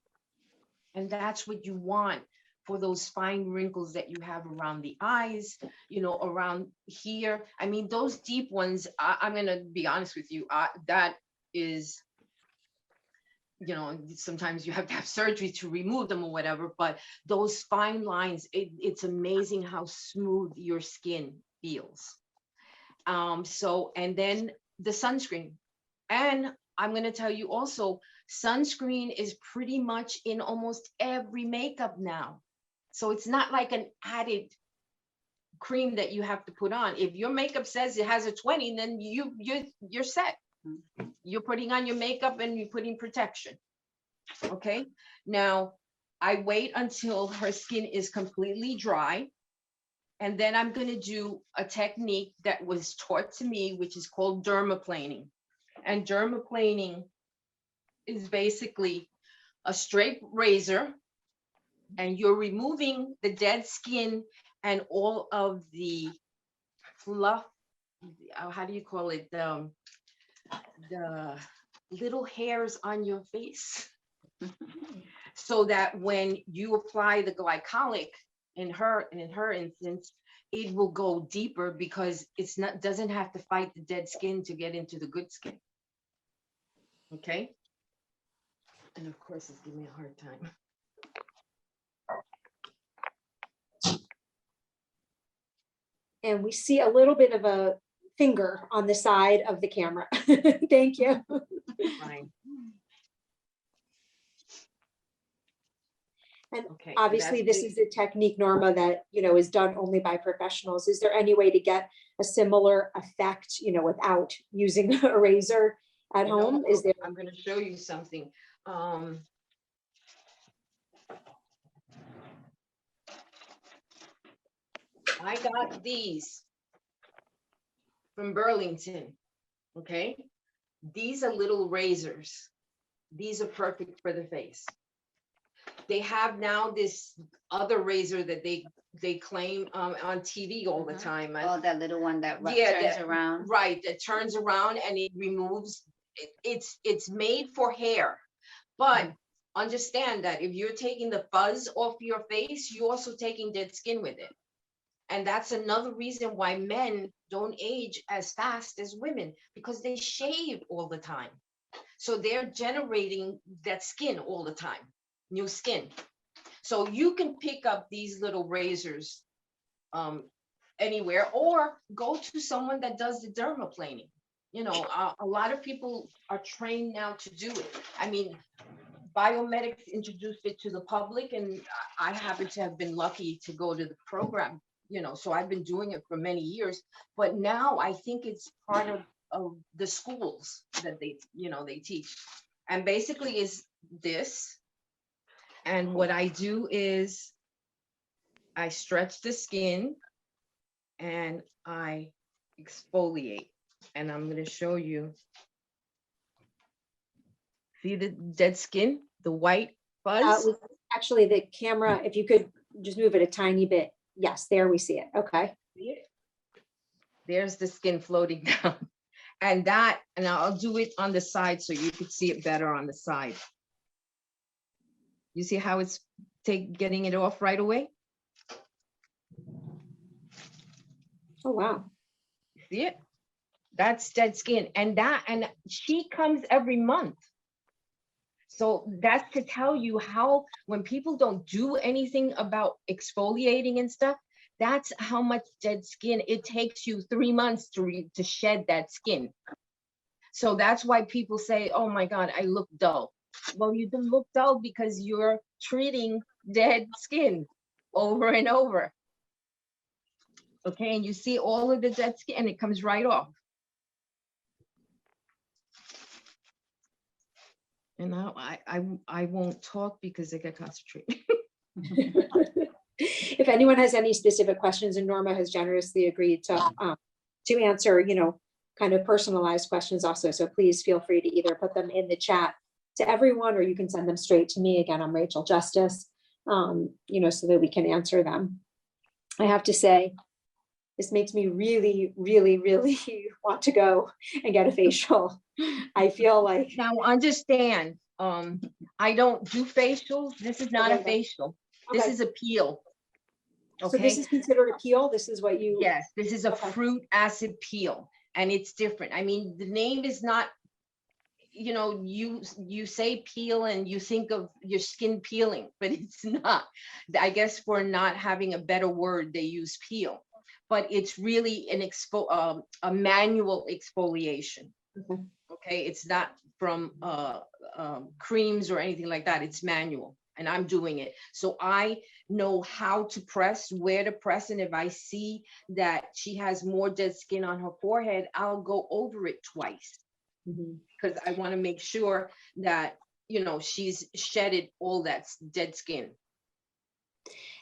And that's what you want for those fine wrinkles that you have around the eyes, you know, around here. I mean, those deep ones, I'm going to be honest with you, that is, you know, sometimes you have to have surgery to remove them or whatever, but those fine lines, it's amazing how smooth your skin feels. And then the sunscreen. And I'm going to tell you also, sunscreen is pretty much in almost every makeup now. So it's not like an added cream that you have to put on. If your makeup says it has a 20, then you're set. You're putting on your makeup and you're putting protection. Okay. Now I wait until her skin is completely dry. And then I'm going to do a technique that was taught to me, which is called dermaplaning. And dermaplaning is basically a straight razor, and you're removing the dead skin and all of the fluff, how do you call it? The little hairs on your face. So that when you apply the glycolic, in her instance, it will go deeper because it's not, doesn't have to fight the dead skin to get into the good skin. Okay. And of course, it's giving me a hard time. And we see a little bit of a finger on the side of the camera. Thank you. Fine. And Okay, obviously, that's this it. is a technique, Norma, that, you know, is done only by professionals. Is there any way to get a similar effect, you know, without using a razor at home? Is there? I'm going to show you something. I got these from Burlington. Okay. These are little razors. These are perfect for the face. They have now this other razor that they claim on TV all the time. Oh, that little one that Yeah, turns around. Right, that turns around and it removes. It's made for hair, but understand that if you're taking the fuzz off your face, you're also taking dead skin with it. And that's another reason why men don't age as fast as women, because they shave all the time. So they're generating that skin all the time, new skin. So you can pick up these little razors anywhere, or go to someone that does the dermaplaning. You know, a lot of people are trained now to do it. I mean, Biomedics introduced it to the public, and I happen to have been lucky to go to the program, you know, so I've been doing it for many years. But now I think it's part of the schools that they, you know, they teach. And basically is this. And what I do is I stretch the skin and I exfoliate. And I'm going to show you. See the dead skin, the white fuzz? Actually, the camera, if you could just move it a tiny bit. Yes, there we see it. Okay. There's the skin floating down. And I'll do it on the side so you could see it better on the side. You see how it's getting it off right away? Oh, wow. See it? That's dead skin. And she comes every month. So that's to tell you how, when people don't do anything about exfoliating and stuff, that's how much dead skin it takes you 3 months to shed that skin. So that's why people say, oh my God, I look dull. Well, you don't look dull because you're treating dead skin over and over. Okay, and you see all of the dead skin and it comes right off. And now I won't talk because I get concentrated. If anyone has any specific questions, and Norma has generously agreed to answer, you know, kind of personalized questions also. So please feel free to either put them in the chat to everyone, or you can send them straight to me. Again, I'm Rachel Justice, you know, so that we can answer them. I have to say, this makes me really, really, really want to go and get a facial. I feel like. Now understand, I don't do facials. This is not a facial. Okay. This is a peel. Okay. So this is considered a peel? This is what you. Yes, this is a fruit acid peel, and it's different. I mean, the name is not, you know, you say peel and you think of your skin peeling, but it's not. I guess for not having a better word, they use peel. But it's really a manual exfoliation. Okay. Okay, it's not from creams or anything like that. It's manual, and I'm doing it. So I know how to press, where to press, and if I see that she has more dead skin on her forehead, I'll go over it twice, because I want to make sure that, you know, she's shedded all that dead skin.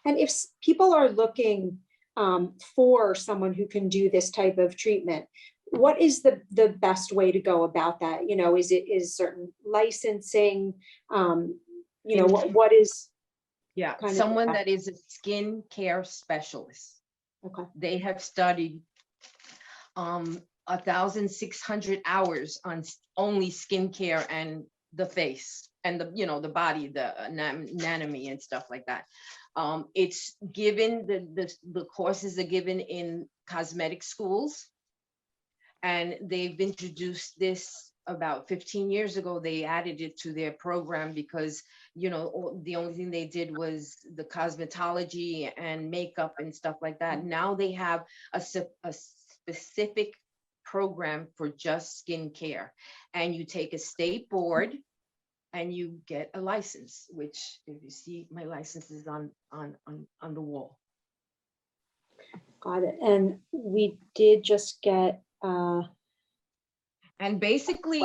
And if people are looking for someone who can do this type of treatment, what is the best way to go about that? You know, is certain licensing, you know, what is Yeah, kind of someone that is a skin care specialist. okay. They have studied 1,600 hours on only skincare and the face and the, you know, the body, the anatomy and stuff like that. It's given, the courses are given in cosmetic schools, and they've introduced this about 15 years ago. They added it to their program because, you know, the only thing they did was the cosmetology and makeup and stuff like that. Now they have a specific program for just skincare, and you take a state board and you get a license, which, if you see, my license is on the wall. Got it. And we did just get And basically,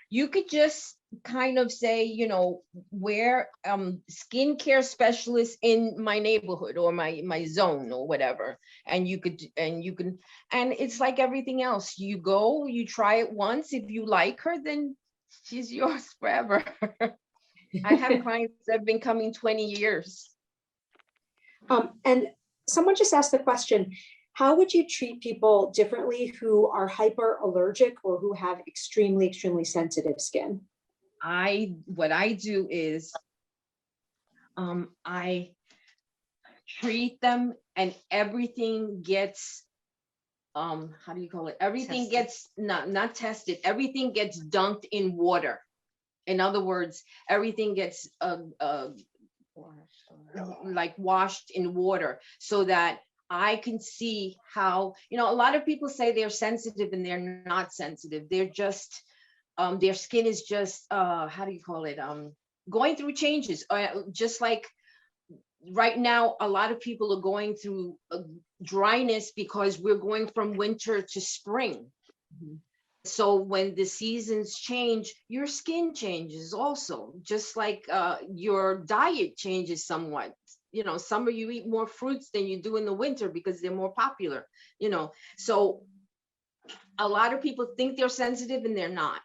you could just kind of say, you know, where skincare specialist in my neighborhood or my zone or whatever, and you can, and it's like everything else. You go, you try it once. If you like her, then she's yours forever. I have clients that have been coming 20 years. and someone just asked the question, how would you treat people differently who are hyperallergic or who have extremely, extremely sensitive skin? What I do is I treat them, and everything gets how do you call it? Everything gets not tested. Everything gets dunked in water. In other words, everything gets like washed in water, so that I can see how, you know, a lot of people say they're sensitive and they're not sensitive. They're just their skin is just how do you call it? Going through changes. Just like right now, a lot of people are going through dryness because we're going from winter to spring. Mm-hmm. So when the seasons change, your skin changes also, just like your diet changes somewhat. You know, summer you eat more fruits than you do in the winter because they're more popular, you know. So a lot of people think they're sensitive and they're not.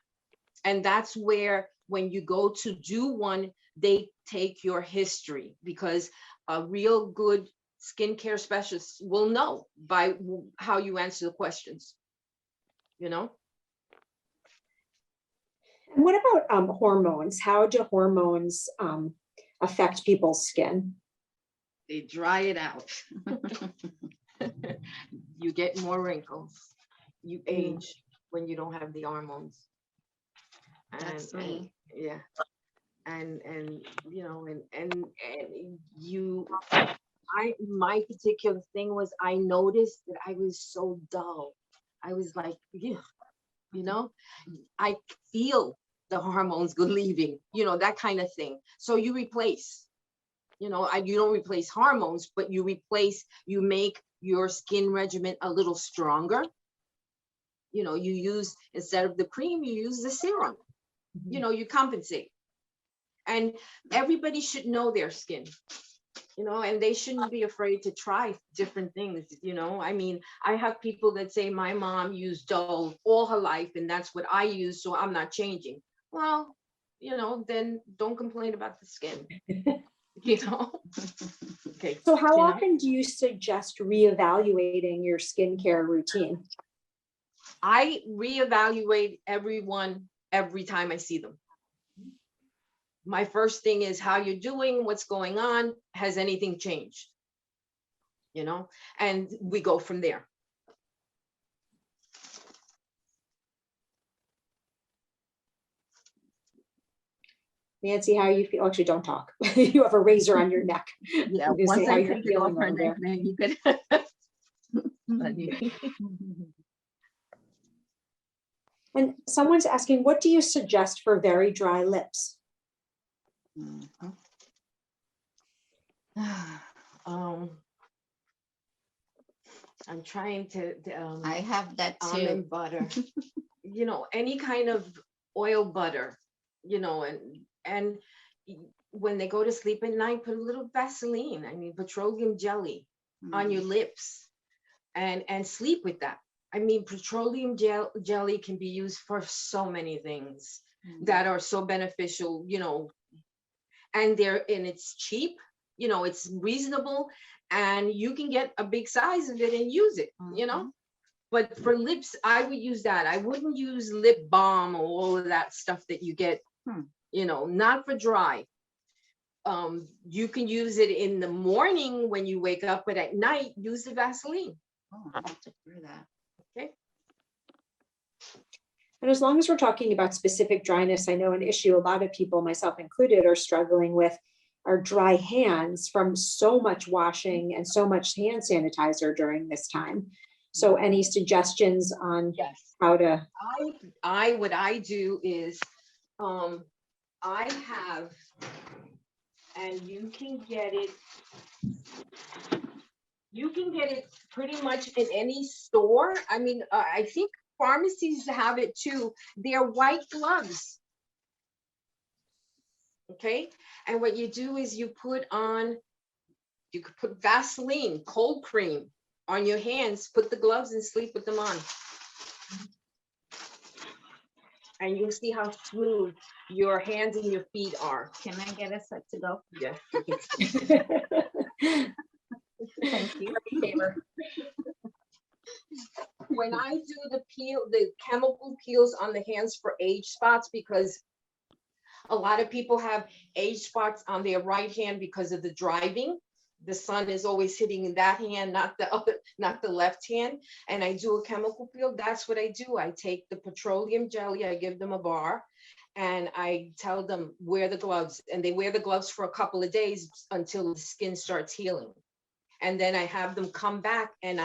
And that's where, when you go to do one, they take your history, because a real good skincare specialist will know by how you answer the questions, you know. And what about hormones? How do hormones affect people's skin? They dry it out. You get more wrinkles. You age when you don't have the hormones. That's me. Yeah. And you know, and you, my particular thing was, I noticed that I was so dull. I was like, yeah, you know, I feel the hormones go leaving, you know, that kind of thing. So you replace, you know, you don't replace hormones, but you make your skin regimen a little stronger. You know, you use, instead of the cream, you use the serum. You know, you compensate. And everybody should know their skin, you know, and they shouldn't be afraid to try different things, you know. I mean, I have people that say, my mom used Dove all her life and that's what I use, so I'm not changing. Well, you know, then don't complain about the skin, you know. Okay. So how often do you suggest reevaluating your skincare routine? I reevaluate everyone every time I see them. My first thing is, how you're doing, what's going on, has anything changed? You know, and we go from there. Nancy, how you feel? Actually, don't talk. You have a razor on your neck. Yeah, You once say how I you're take it off feeling her over neck, there. then you could. And someone's asking, what do you suggest for very dry lips? I'm trying to. I have that too. Almond butter. You know, any kind of oil butter. You know, and when they go to sleep at night, put a little Vaseline. I mean, petroleum jelly. on your lips and sleep with that. I mean, petroleum jelly can be used for so many things that are so beneficial, you know, and it's cheap, you know, it's reasonable, and you can get a big size of it and use it, you know. But for lips, I would use that. I wouldn't use lip balm or all of that stuff that you get, you know, not for dry. You can use it in the morning when you wake up, but at night, use the Vaseline. Oh, I have to do that. Okay. And as long as we're talking about specific dryness, I know an issue a lot of people, myself included, are struggling with are dry hands from so much washing and so much hand sanitizer during this time. So any suggestions on how to? What I do is, I have, and you can get it pretty much in any store. I mean, I think pharmacies have it too. They're white gloves. Okay. And what you do is you could put Vaseline, cold cream on your hands, put the gloves and sleep with them on. And you'll see how smooth your hands and your feet are. Can I get a set to go? Yes. Thank you. When I do the chemical peels on the hands for age spots, because a lot of people have age spots on their right hand because of the driving. The sun is always hitting in that hand, not the left hand. And I do a chemical peel. That's what I do. I take the petroleum jelly, I give them a bar, and I tell them wear the gloves, and they wear the gloves for a couple of days until the skin starts healing. And then I have them come back, and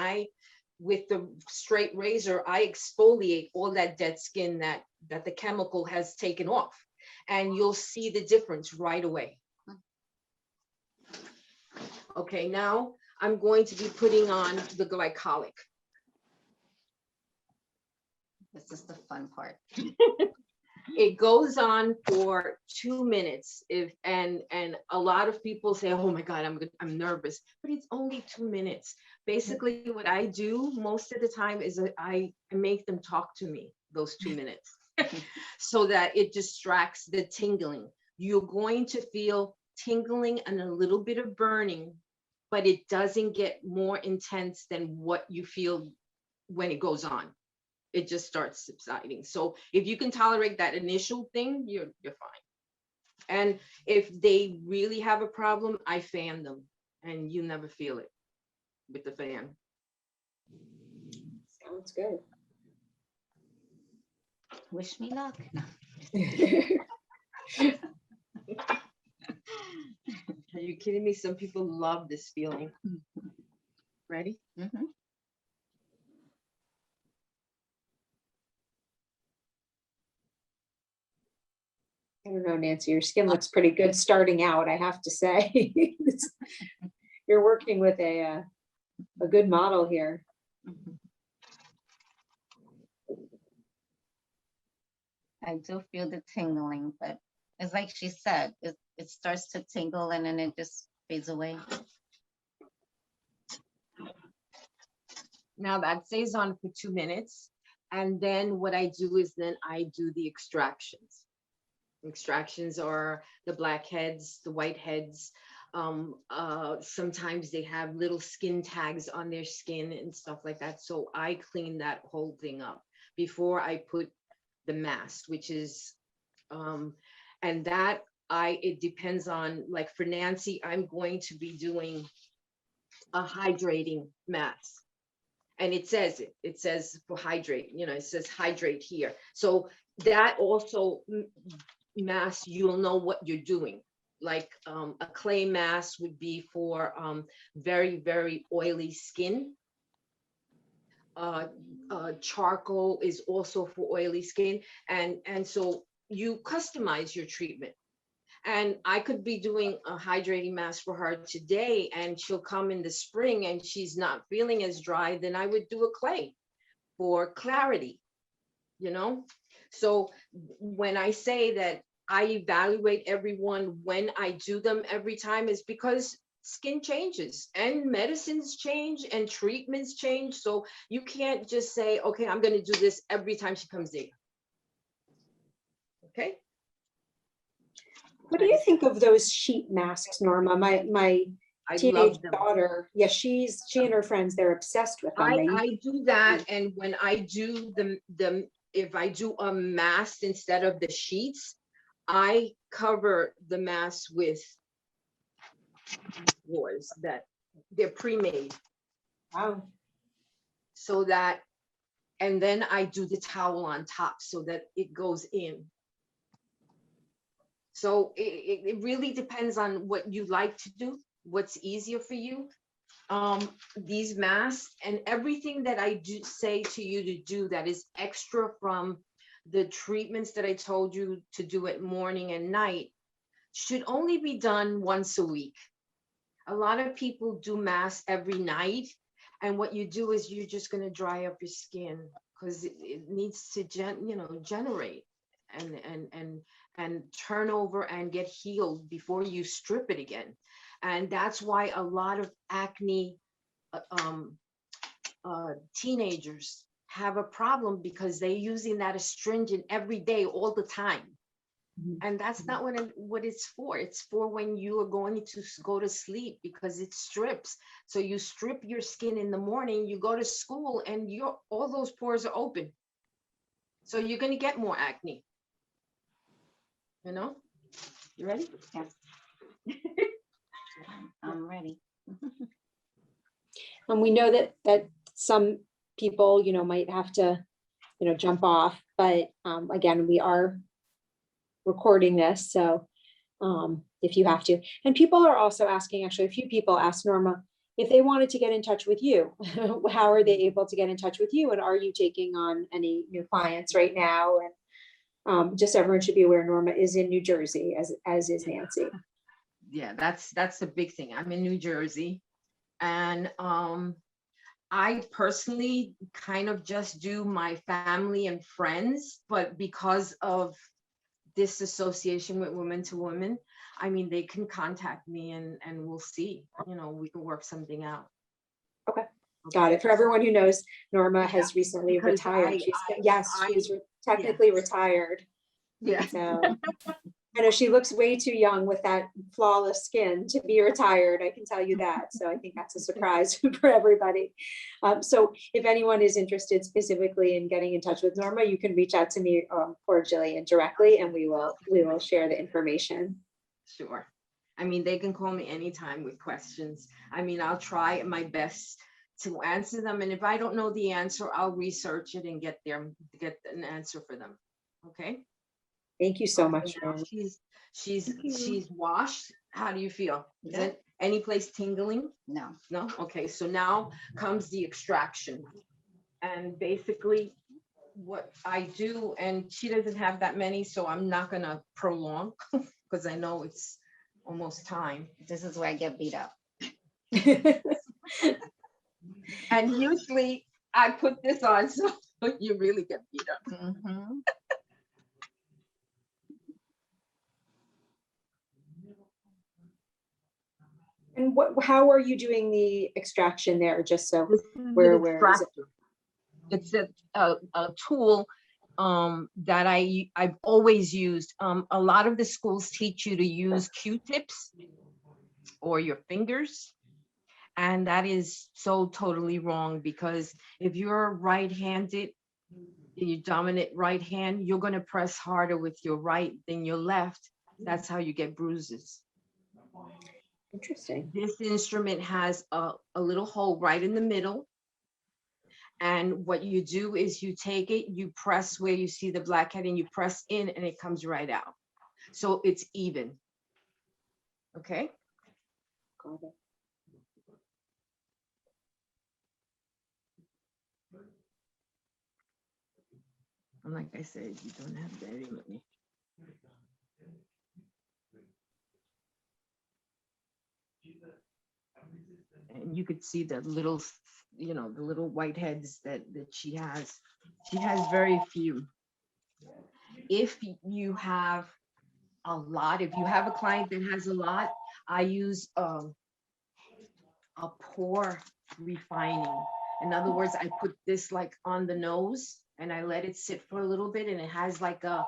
with the straight razor, I exfoliate all that dead skin that the chemical has taken off. And you'll see the difference right away. Okay, now I'm going to be putting on the glycolic. This is the fun part. It goes on for 2 minutes. And a lot of people say, oh my God, I'm nervous, but it's only 2 minutes. Basically, what I do most of the time is that I make them talk to me those 2 minutes so that it distracts the tingling. You're going to feel tingling and a little bit of burning, but it doesn't get more intense than what you feel when it goes on. It just starts subsiding. So if you can tolerate that initial thing, you're fine. And if they really have a problem, I fan them, and you never feel it with the fan. Sounds good. Wish me luck. Are you kidding me? Some people love this feeling. Ready? Mm-hmm. I don't know, Nancy, your skin looks pretty good starting out, I have to say. You're working with a good model here. I do feel the tingling, but it's like she said, it starts to tingle and then it just fades away. Now that stays on for 2 minutes. And then what I do is then I do the extractions. Extractions are the blackheads, the whiteheads. Sometimes they have little skin tags on their skin and stuff like that. So I clean that whole thing up before I put the mask, which is, and that it depends on, like for Nancy, I'm going to be doing a hydrating mask. And it says for hydrate, you know, it says hydrate here. So that also mask, you'll know what you're doing. Like a clay mask would be for very, very oily skin. Charcoal is also for oily skin. And so you customize your treatment. And I could be doing a hydrating mask for her today, and she'll come in the spring and she's not feeling as dry, then I would do a clay for clarity, you know? So when I say that I evaluate everyone when I do them every time, is because skin changes and medicines change and treatments change. So you can't just say, okay, I'm going to do this every time she comes in. Okay. What do you think of those sheet masks, Norma? My I teenage love them. daughter, yeah, she and her friends, they're obsessed with them. I do that, and when I do if I do a mask instead of the sheets, I cover the mask with gauze that they're pre-made. Wow. So that, and then I do the towel on top so that it goes in. So it really depends on what you like to do, what's easier for you. These masks and everything that I do say to you to do that is extra from the treatments that I told you to do at morning and night should only be done once a week. A lot of people do masks every night, and what you do is you're just going to dry up your skin because it needs to generate and turn over and get healed before you strip it again. And that's why a lot of acne teenagers have a problem, because they're using that astringent every day, all the time. And that's not what it's for. It's for when you are going to go to sleep, because it strips. So you strip your skin in the morning, you go to school, and all those pores are open. So you're going to get more acne. You know? You ready? Yes. I'm ready. And we know that some people, might have to, jump off, but again, we are recording this. So if you have to, and people are also asking, actually, a few people asked Norma if they wanted to get in touch with you, how are they able to get in touch with you? And are you taking on any new clients right now? And just everyone should be aware, Norma is in New Jersey, as is Nancy. Yeah, that's the big thing. I'm in New Jersey, and I personally kind of just do my family and friends, but because of this association with Women to Women, I mean, they can contact me and we'll see, we can work something out. Okay. Got it. For everyone who knows, Norma has recently because retired. She's technically retired. Yeah. So I know she looks way too young with that flawless skin to be retired. I can tell you that. So I think that's a surprise for everybody. So if anyone is interested specifically in getting in touch with Norma, you can reach out to me or Jillian directly, and we will share the information. Sure. I mean, they can call me anytime with questions. I mean, I'll try my best to answer them. And if I don't know the answer, I'll research it and get an answer for them. Okay. Thank you so much. She's washed. How do you feel? Is Good. it any place tingling? No. No? Okay, so now comes the extraction. And basically what I do, and she doesn't have that many, so I'm not gonna prolong because I know it's almost time. This is where I get beat up. And usually I put this on so you really get beat up. Mm-hmm. And how are you doing the extraction there? Just so where is it? It's a tool that I've always used. A lot of the schools teach you to use Q-tips or your fingers, and that is so totally wrong, because if you're right-handed, your dominant right hand, you're going to press harder with your right than your left. That's how you get bruises. Interesting. This instrument has a little hole right in the middle. And what you do is you take it, you press where you see the blackhead, and you press in, and it comes right out. So it's even. Okay. Got it. And like I said, you don't have very many. And you could see the little, the little white heads that she has. She has very few. If you have a lot, if you have a client that has a lot, I use a pore refining. In other words, I put this like on the nose and I let it sit for a little bit, and it has like a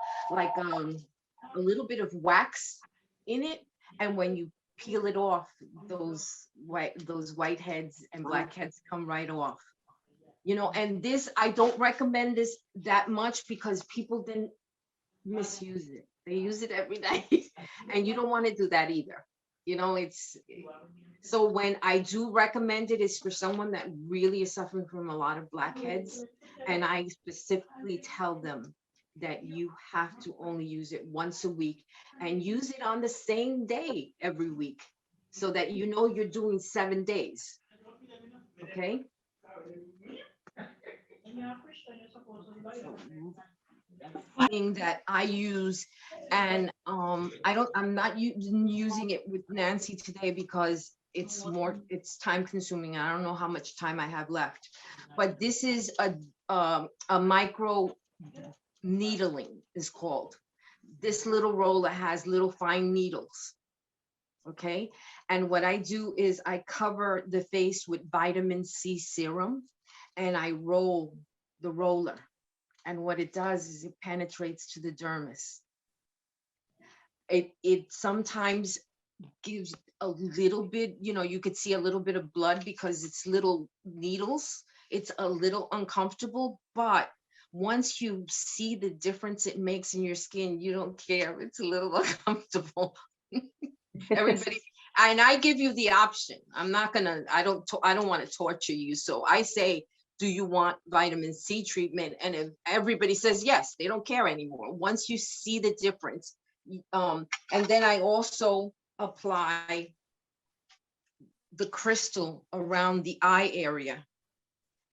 little bit of wax in it. And when you peel it off, those white heads and black heads come right off. You know, and this, I don't recommend this that much because people then misuse it. They use it every night, and you don't want to do that either. You know, it's so when I do recommend it, it's for someone that really is suffering from a lot of blackheads, and I specifically tell them that you have to only use it once a week and use it on the same day every week, so that you know you're doing 7 days. Okay. Thing that I use, and I'm not using it with Nancy today because it's time consuming. I don't know how much time I have left, but this is a micro needling is called. This little roller has little fine needles. Okay, and what I do is I cover the face with vitamin C serum, and I roll the roller. And what it does is it penetrates to the dermis. It sometimes gives a little bit, you know, you could see a little bit of blood because it's little needles. It's a little uncomfortable, but once you see the difference it makes in your skin, you don't care. It's a little uncomfortable. Everybody, and I give you the option. I'm not gonna, I don't want to torture you. So I say, do you want vitamin C treatment? And if everybody says yes, they don't care anymore. Once you see the difference, and then I also apply the crystal around the eye area.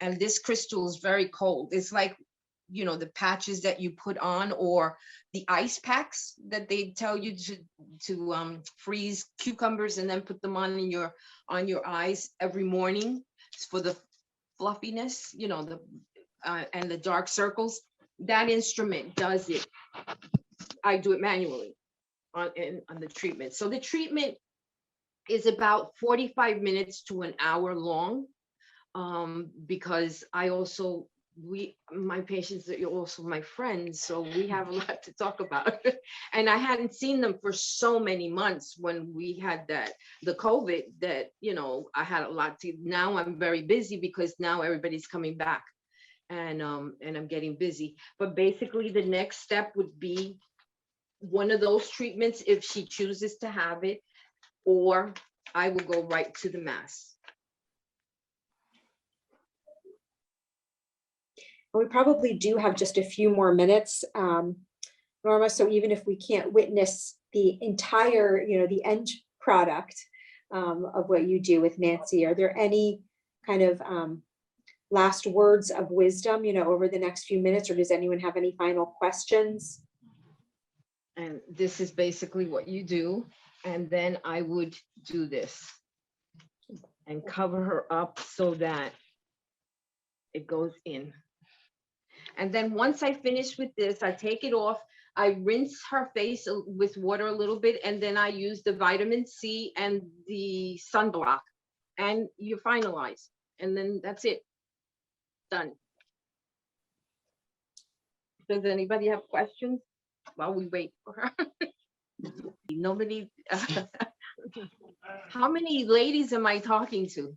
And this crystal is very cold. It's like, you know, the patches that you put on, or the ice packs that they tell you to freeze cucumbers and then put them on your eyes every morning for the fluffiness, you know, the and the dark circles. That instrument does it. I do it manually on the treatment. So the treatment is about 45 minutes to an hour long, because I also, my patients are also my friends, so we have a lot to talk about. And I hadn't seen them for so many months when we had the COVID, that, you know, I had a lot to, now I'm very busy because now everybody's coming back, and I'm getting busy. But basically the next step would be one of those treatments if she chooses to have it, or I will go right to the mask. We probably do have just a few more minutes, Norma, so even if we can't witness the entire, you know, the end product of what you do with Nancy, are there any kind of last words of wisdom, you know, over the next few minutes, or does anyone have any final questions? And this is basically what you do. And then I would do this and cover her up so that it goes in. And then once I finish with this, I take it off. I rinse her face with water a little bit, and then I use the vitamin C and the sunblock, and you finalize. And then that's it. Done. Does anybody have questions while we wait for her? Nobody. How many ladies am I talking to?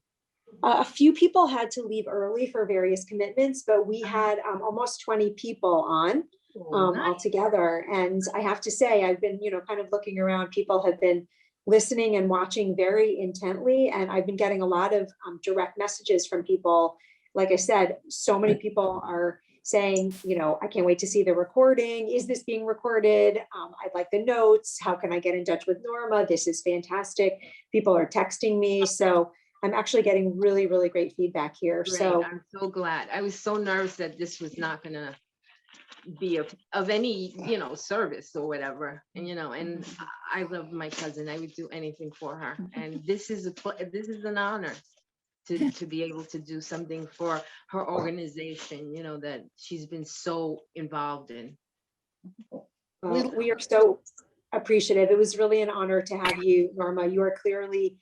A few people had to leave early for various commitments, but we had almost 20 people on altogether. And I have to say, I've been, you know, kind of looking around. People have been listening and watching very intently. And I've been getting a lot of direct messages from people. Like I said, so many people are saying, you know, I can't wait to see the recording. Is this being recorded? I'd like the notes. How can I get in touch with Norma? This is fantastic. People are texting me. So I'm actually getting really, really great feedback here. Great. So I'm so glad. I was so nervous that this was not gonna be of any, you know, service or whatever. And, you know, and I love my cousin. I would do anything for her. And this is an honor to be able to do something for her organization, you know, that she's been so involved in. we are so appreciative. It was really an honor to have you, Norma. You are clearly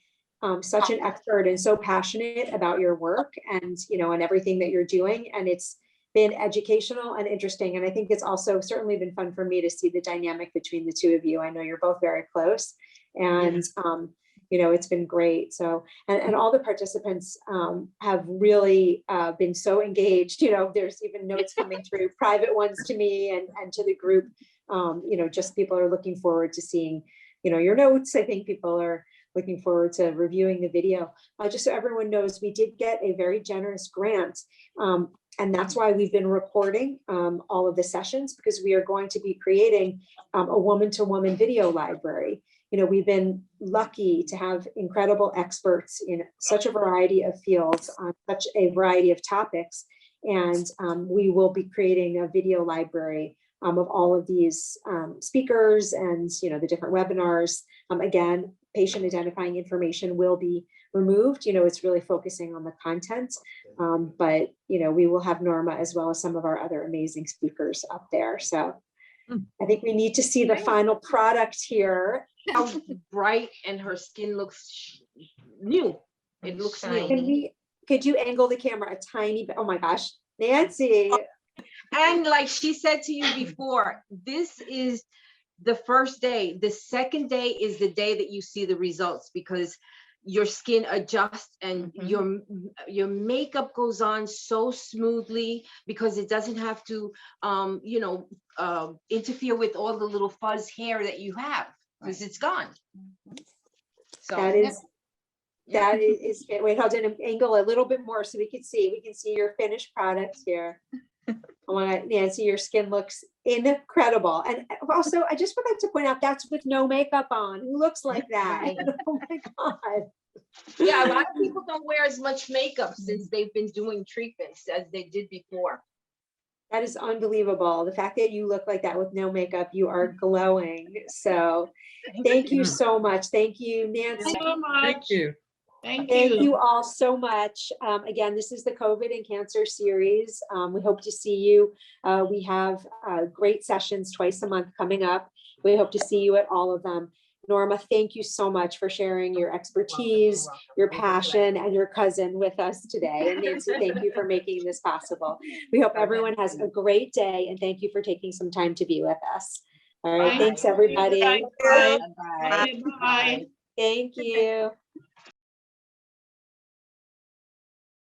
such an expert and so passionate about your work and, and everything that you're doing. And it's been educational and interesting. And I think it's also certainly been fun for me to see the dynamic between the two of you. I know you're both very close, and, it's been great. So, and all the participants have really been so engaged. There's even notes coming through, private ones to me and to the group. Just people are looking forward to seeing, your notes. I think people are looking forward to reviewing the video. Just so everyone knows, we did get a very generous grant. And that's why we've been recording all of the sessions, because we are going to be creating a woman-to-woman video library. We've been lucky to have incredible experts in such a variety of fields on such a variety of topics. And we will be creating a video library of all of these speakers and, the different webinars. Again, patient identifying information will be removed. It's really focusing on the content. But, we will have Norma as well as some of our other amazing speakers up there. So I think we need to see the final product here. How bright, and her skin looks new. It looks new. Could you angle the camera a tiny bit? Oh my gosh, Nancy. And like she said to you before, this is the first day. The second day is the day that you see the results, because your skin adjusts and your makeup goes on so smoothly, because it doesn't have to interfere with all the little fuzz hair that you have, because it's gone. So that is wait, hold on, angle a little bit more so we can see your finished product here. I want to, Nancy, your skin looks incredible. And also, I just would like to point out, that's with no makeup on. Who looks like that? Right. Oh my God. yeah, a lot of people don't wear as much makeup since they've been doing treatments as they did before. That is unbelievable. The fact that you look like that with no makeup, you are glowing. So thank you so much. Thank you, Nancy. Thank you so much. Thank you. Thank Thank you. you all so much. Again, this is the COVID and Cancer series. We hope to see you. We have great sessions twice a month coming up. We hope to see you at all of them. Norma, thank you so much for sharing your expertise, your passion, and your cousin with us today. And Nancy, thank you for making this possible. We hope everyone has a great day, and thank you for taking some time to be with us. All right, Bye. thanks everybody. Bye. Bye. Bye. Thank you.